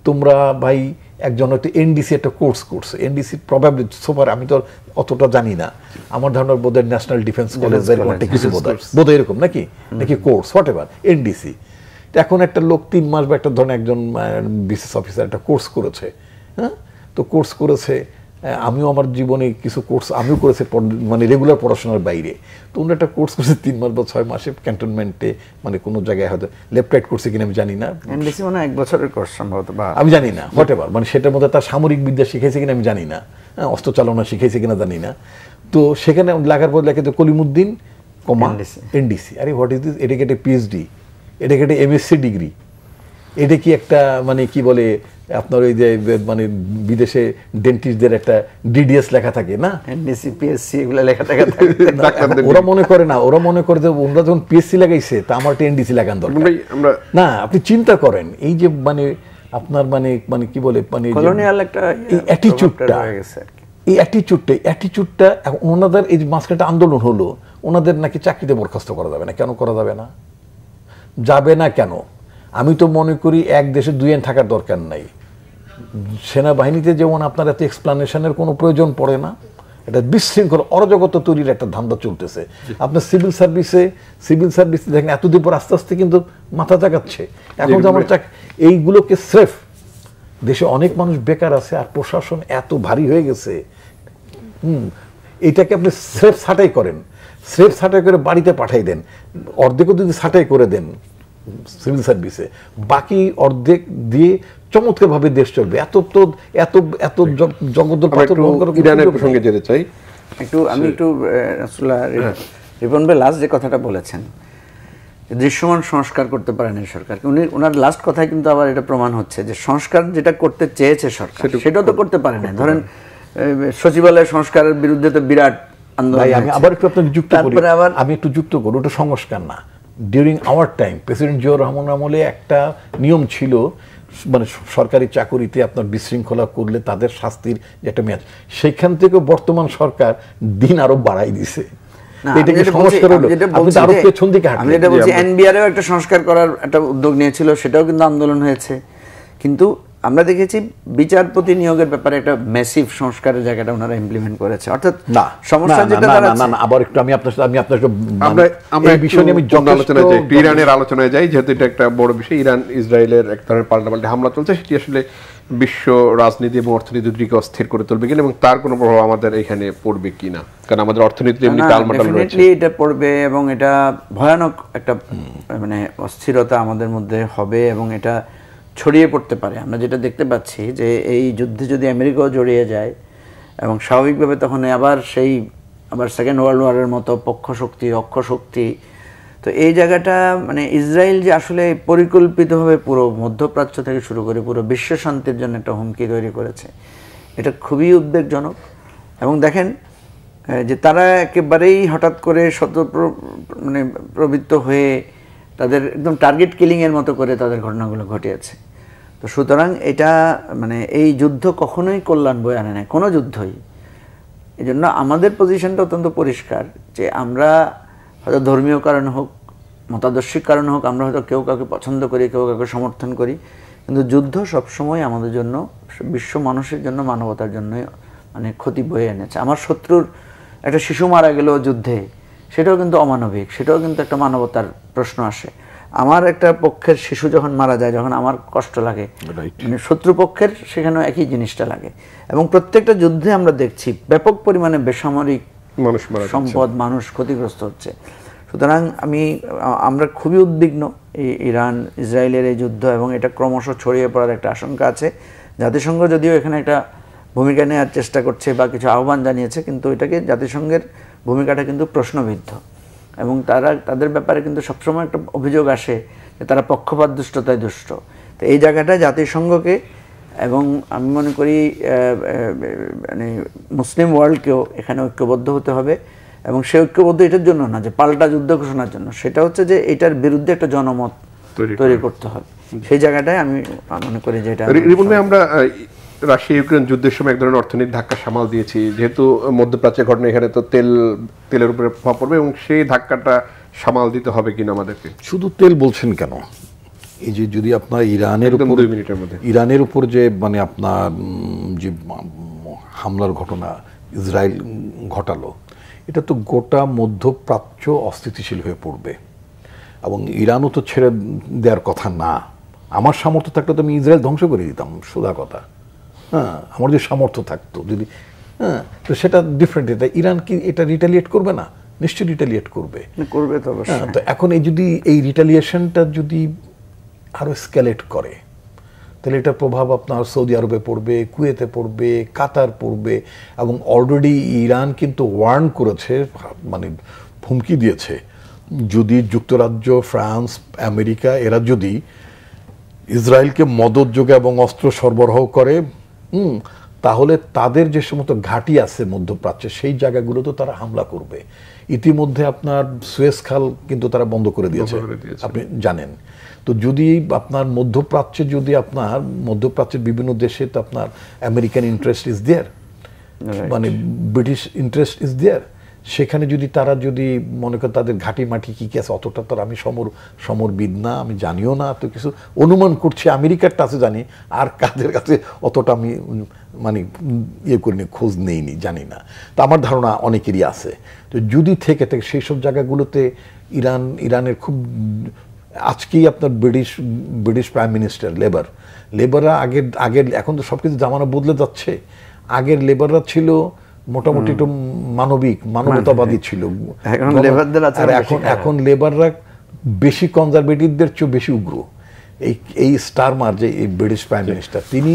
তোমরা ভাই একজন হয়তো এনডিসি একটা কোর্স করছে, এনডিসি প্রবাবলি সোফার আমি তো অতটা জানি না, আমার ধারণার বোধহয় ন্যাশনাল ডিফেন্স কলেজ কিছু বোধহয় এরকম নাকি কোর্স, হোয়াট এভার, এনডিসি। এখন একটা লোক 3 মাস বা একটা ধরেন একজন বিসিএস অফিসার একটা কোর্স করেছে, হ্যাঁ, তো কোর্স করেছে, আমিও আমার জীবনে কিছু কোর্স আমিও করেছি, মানে রেগুলার পড়াশোনার বাইরে। তো উনি একটা কোর্স করছে 3 মাস বা 6 মাসে ক্যান্টনমেন্টে, মানে কোনো জায়গায় হয়তো লেফট রাইট করছে কিনা আমি জানি না, এনডিসি মানে 1 বছরের কোর্স সম্ভবত, বা আমি জানি না, হোয়াট এভার, মানে সেটার মধ্যে তার সামরিক বিদ্যা শিখেছে কিনা আমি জানি না, অস্ত্র চালনা শিখেছে কিনা জানি না। তো সেখানে লাগার পর লেখে কলিমুদ্দিন এনডিসি। আরে হোয়াট ইজ দিস? এটা কি একটা পিএইচডি, এটা কি একটা এমএসসি ডিগ্রি, এটা কি একটা মানে কি বলে আপনার ওই যে মানে বিদেশে ডেন্টিস্টদের একটা ডিডিএস লেখা থাকে না, এনডিসি পিএসসি এগুলো লেখা থাকে। ওরা মনে করে না, ওরা মনে করে যে ওরা যখন পিএসসি লাগাইছে তা আমার একটা এনডিসি লাগান দরকার না। আপনি চিন্তা করেন এই যে মানে আপনার মানে মানে কি বলে মানে কলোনিয়াল একটা অ্যাটিটিউডটা, এই অ্যাটিটিউডটা ওনাদের এই মাঝখানে আন্দোলন হলো, ওনাদের নাকি চাকরিতে বরখাস্ত করা যাবে না। কেন করা যাবে না? যাবে না কেন? আমি তো মনে করি এক দেশে দুই আইন থাকার দরকার নাই। সেনাবাহিনীতে যেমন আপনার এত এক্সপ্লানেশনের কোনো প্রয়োজন পড়ে না, এটা বিশৃঙ্খল অরাজকতা তৈরির একটা ধান্দা চলতেছে। আপনার সিভিল সার্ভিসে দেখেন এতদিন পর আস্তে আস্তে কিন্তু মাথা জাগাচ্ছে। এখন যে আমার এইগুলোকে স্রেফ, দেশে অনেক মানুষ বেকার আছে আর প্রশাসন এত ভারী হয়ে গেছে, এটাকে আপনি স্রেফ ছাঁটাই করেন, স্রেফ ছাঁটাই করে বাড়িতে পাঠাই দেন, অর্ধেকও যদি ছাঁটাই করে দেন সিভিল সার্ভিসে, বাকি অর্ধেক দিয়ে চমৎকার ভাবে দেশ চলবে। এত তো এত এত জগদ্দল ইরানের প্রসঙ্গে যেতে চাই আমি একটু রিপন ভাই লাস্ট যে কথাটা বলেছেন, দৃশ্যমান সংস্কার করতে পারেন এই সরকার, ওনার লাস্ট কথায় কিন্তু আবার এটা প্রমাণ হচ্ছে যে সংস্কার যেটা করতে চেয়েছে সরকার সেটাও তো করতে পারে না। ধরেন সচিবালয় সংস্কারের বিরুদ্ধে তো বিরাট আন্দোলন। আমি আবার একটু আপনাকে যুক্ত করি, ওটা সংস্কার না। During our time president Ziaur Rahman আমলে একটা নিয়ম ছিল, মানে সরকারি চাকুরিতে আপনার বিশৃঙ্খলা করলে তাদের শাস্তির যে একটা মেয়াদ, সেখান থেকে বর্তমান সরকার দিন আরো বাড়াই দিছে। এনবিআরও একটা সংস্কার করার একটা উদ্যোগ নিয়েছিল, সেটাও কিন্তু আন্দোলন হয়েছে। কিন্তু আমরা দেখেছি বিচারপতি নিয়োগের ব্যাপারে একটা ম্যাসিভ সংস্কারের জায়গাটা ওনারা ইমপ্লিমেন্ট করেছে। অর্থাৎ সমস্যা যেটা আবার একটু আমি আপনার আমরা এই বিষয় নিয়ে আমি আলোচনায় যাই, ইরানের আলোচনায় যাই, যেহেতু এটা একটা বড় বিষয়। ইরান ইসরায়েলের এক ধরনের পাল্টাপাল্টি হামলা চলছে, সেটি আসলে বিশ্ব রাজনীতি এবং অর্থনীতি দুটিকে অস্থির করে তুলবে কিনা এবং তার কোনো প্রভাব আমাদের এখানে পড়বে কিনা, কারণ আমাদের অর্থনীতি এমনি টালমাটাল রয়েছে। এটা পড়বে এবং এটা ভয়ানক একটা মানে অস্থিরতা আমাদের মধ্যে হবে এবং এটা ছড়িয়ে পড়তে পারে। আমরা যেটা দেখতে পাচ্ছি যে এই যুদ্ধে যদি আমেরিকাও জড়িয়ে যায় এবং স্বাভাবিকভাবে তখন আবার সেকেন্ড ওয়ার্ল্ড ওয়ারের মতো পক্ষ শক্তি অক্ষ শক্তি, তো এই জায়গাটা মানে ইসরায়েল যে আসলে পরিকল্পিতভাবে পুরো মধ্যপ্রাচ্য থেকে শুরু করে পুরো বিশ্ব শান্তির জন্য একটা হুমকি তৈরি করেছে, এটা খুবই উদ্বেগজনক। এবং দেখেন যে তারা একেবারেই হঠাৎ করে মানে প্রবৃত্ত হয়ে তাদের একদম টার্গেট কিলিংয়ের মতো করে তাদের ঘটনাগুলো ঘটিয়েছে। তো সুতরাং এটা মানে এই যুদ্ধ কখনোই কল্যাণ বয়ে আনে না, কোনো যুদ্ধই। এই জন্য আমাদের পজিশনটা অত্যন্ত পরিষ্কার যে আমরা হয়তো ধর্মীয় কারণ হোক, মতাদর্শিক কারণ হোক, আমরা হয়তো কেউ কাউকে পছন্দ করি, কেউ কাউকে সমর্থন করি, কিন্তু যুদ্ধ সবসময় আমাদের জন্য, বিশ্ব মানুষের জন্য, মানবতার জন্য মানে ক্ষতি বয়ে এনেছে। আমার শত্রুর একটা শিশু মারা গেল যুদ্ধে, সেটাও কিন্তু অমানবিক, সেটাও কিন্তু একটা মানবতার প্রশ্ন আসে। আমার একটা পক্ষের শিশু যখন মারা যায়, যখন আমার কষ্ট লাগে, মানে শত্রুপক্ষের সেখানেও একই জিনিসটা লাগে। এবং প্রত্যেকটা যুদ্ধে আমরা দেখছি ব্যাপক পরিমাণে বেসামরিক সম্পদ, মানুষ ক্ষতিগ্রস্ত হচ্ছে। সুতরাং আমরা খুবই উদ্বিগ্ন এই ইরান ইসরায়েলের এই যুদ্ধ, এবং এটা ক্রমশ ছড়িয়ে পড়ার একটা আশঙ্কা আছে। জাতিসংঘ যদিও এখানে একটা ভূমিকা নেওয়ার চেষ্টা করছে বা কিছু আহ্বান জানিয়েছে, কিন্তু এটাকে জাতিসংঘের ভূমিকাটা কিন্তু প্রশ্নবিদ্ধ, এবং তাদের ব্যাপারে কিন্তু সবসময় একটা অভিযোগ আসে যে তারা পক্ষপাত দুষ্টতায় দুষ্ট। তো এই জায়গাটা জাতিসংঘকে এবং আমি মনে করি মানে মুসলিম ওয়ার্ল্ডকেও এখানে ঐক্যবদ্ধ হতে হবে। এবং সে ঐক্যবদ্ধ এটার জন্য না যে পাল্টা যুদ্ধ ঘোষণার জন্য, সেটা হচ্ছে যে এটার বিরুদ্ধে একটা জনমত তৈরি করতে হবে। সেই জায়গাটায় আমি মনে করি যে এটা আমরা রাশিয়া ইউক্রেন যুদ্ধের সময় এক ধরনের অর্থনৈতিক ধাক্কা সামাল দিয়েছি, যেহেতু মধ্যপ্রাচ্যের ঘটনা, এখানে তো তেলের উপরে প্রভাব পড়বে এবং সেই ধাক্কাটা সামাল দিতে হবে কিনা আমাদেরকে। শুধু তেল বলছেন কেন, এই যে যদি আপনার ইরানের উপর যে মানে আপনার যে হামলার ঘটনা ইসরায়েল ঘটালো, এটা তো গোটা মধ্যপ্রাচ্য অস্থিতিশীল হয়ে পড়বে এবং ইরানও তো ছেড়ে দেওয়ার কথা না। আমার সামর্থ্য থাকলে তো আমি ইসরায়েল ধ্বংস করে দিতাম, সোজা কথা। হ্যাঁ, আমার যে সামর্থ্য থাকতো যদি, হ্যাঁ, তো সেটা ডিফারেন্ট। এটা ইরান কি এটা রিটালিয়েট করবে না? নিশ্চয়ই রিটালিয়েট করবে। তো এখন এই রিটালিয়েশনটা যদি আরো স্কেলেট করে, তাহলে এটার প্রভাব আপনার সৌদি আরবে পড়বে, কুয়েতে পড়বে, কাতার পড়বে, এবং অলরেডি ইরান কিন্তু ওয়ার্ন করেছে, মানে হুমকি দিয়েছে, যদি যুক্তরাজ্য, ফ্রান্স, আমেরিকা এরা যদি ইসরায়েলকে মদদ যোগে এবং অস্ত্র সরবরাহ করে, তাহলে তাদের যে সমস্ত ঘাঁটি আছে মধ্যপ্রাচ্যে সেই জায়গাগুলোতে তারা হামলা করবে। ইতিমধ্যে আপনার সুয়েজ খাল কিন্তু তারা বন্ধ করে দিয়েছে, আপনি জানেন। তো যদি আপনার মধ্যপ্রাচ্যের বিভিন্ন দেশে তো আপনার আমেরিকান ইন্টারেস্ট ইজ দেয়ার, মানে ব্রিটিশ ইন্টারেস্ট ইজ দেয়ার, সেখানে যদি তারা যদি মনে করে তাদের ঘাঁটি মাটি কী কী আছে অতটা তো আমি সমরবিদ না, আমি জানিও না, তো কিছু অনুমান করছি, আমেরিকার কাছে জানি, আর কাদের কাছে অতটা আমি মানে ইয়ে করিনি, খোঁজ নেইনি, জানি না। তো আমার ধারণা অনেকেরই আছে। তো যদি থেকে সেই সব জায়গাগুলোতে ইরানের খুব, আজকেই আপনার ব্রিটিশ প্রাইম মিনিস্টার লেবাররা আগের এখন তো সব কিছু জামানা বদলে যাচ্ছে। আগের লেবাররা ছিল মোটামুটি একটু মানবতাবাদী ছিল, এখন লেবাররা বেশি কনজারভেটিভদের চেয়ে বেশি উগ্র। এই স্টারমার যে এই ব্রিটিশ প্রাইম মিনিস্টার, তিনি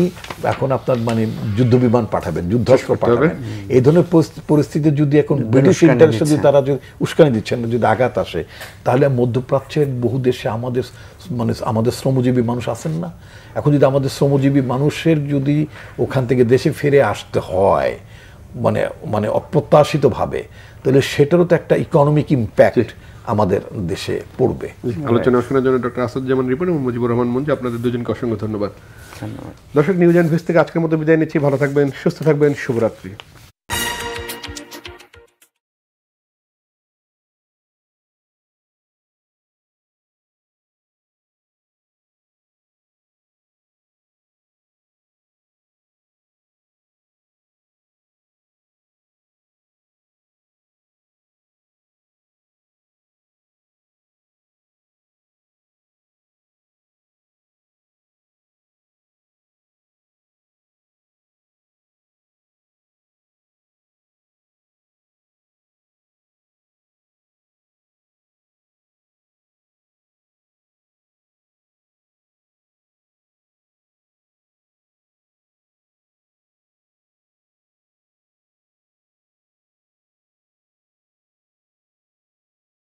এখন আপনার মানে যুদ্ধ বিমান পাঠাবেন, যুদ্ধাস্ত্র পাঠাবেন। এই ধরনের পরিস্থিতি যদি এখন ব্রিটিশ ইন্টারেস্টে যদি তারা যদি উস্কানি দিচ্ছেন, যদি আঘাত আসে, তাহলে মধ্যপ্রাচ্যের বহু দেশে আমাদের শ্রমজীবী মানুষ আছেন না। এখন যদি আমাদের শ্রমজীবী মানুষের যদি ওখান থেকে দেশে ফিরে আসতে হয় মানে অপ্রত্যাশিতভাবে, তাহলে সেটারও তো একটা ইকোনমিক ইম্প্যাক্ট আমাদের দেশে পড়বে। আলোচনা শোনার জন্য ডক্টর আসাদুজ্জামান রিপন এবং মুজিবুর রহমান মঞ্জু, আপনাদের দুজনকে অসংখ্য ধন্যবাদ। দর্শক, নিউজ অ্যান্ড ভিউজ থেকে আজকের মতো বিদায় নিচ্ছি। ভালো থাকবেন, সুস্থ থাকবেন, শুভরাত্রি।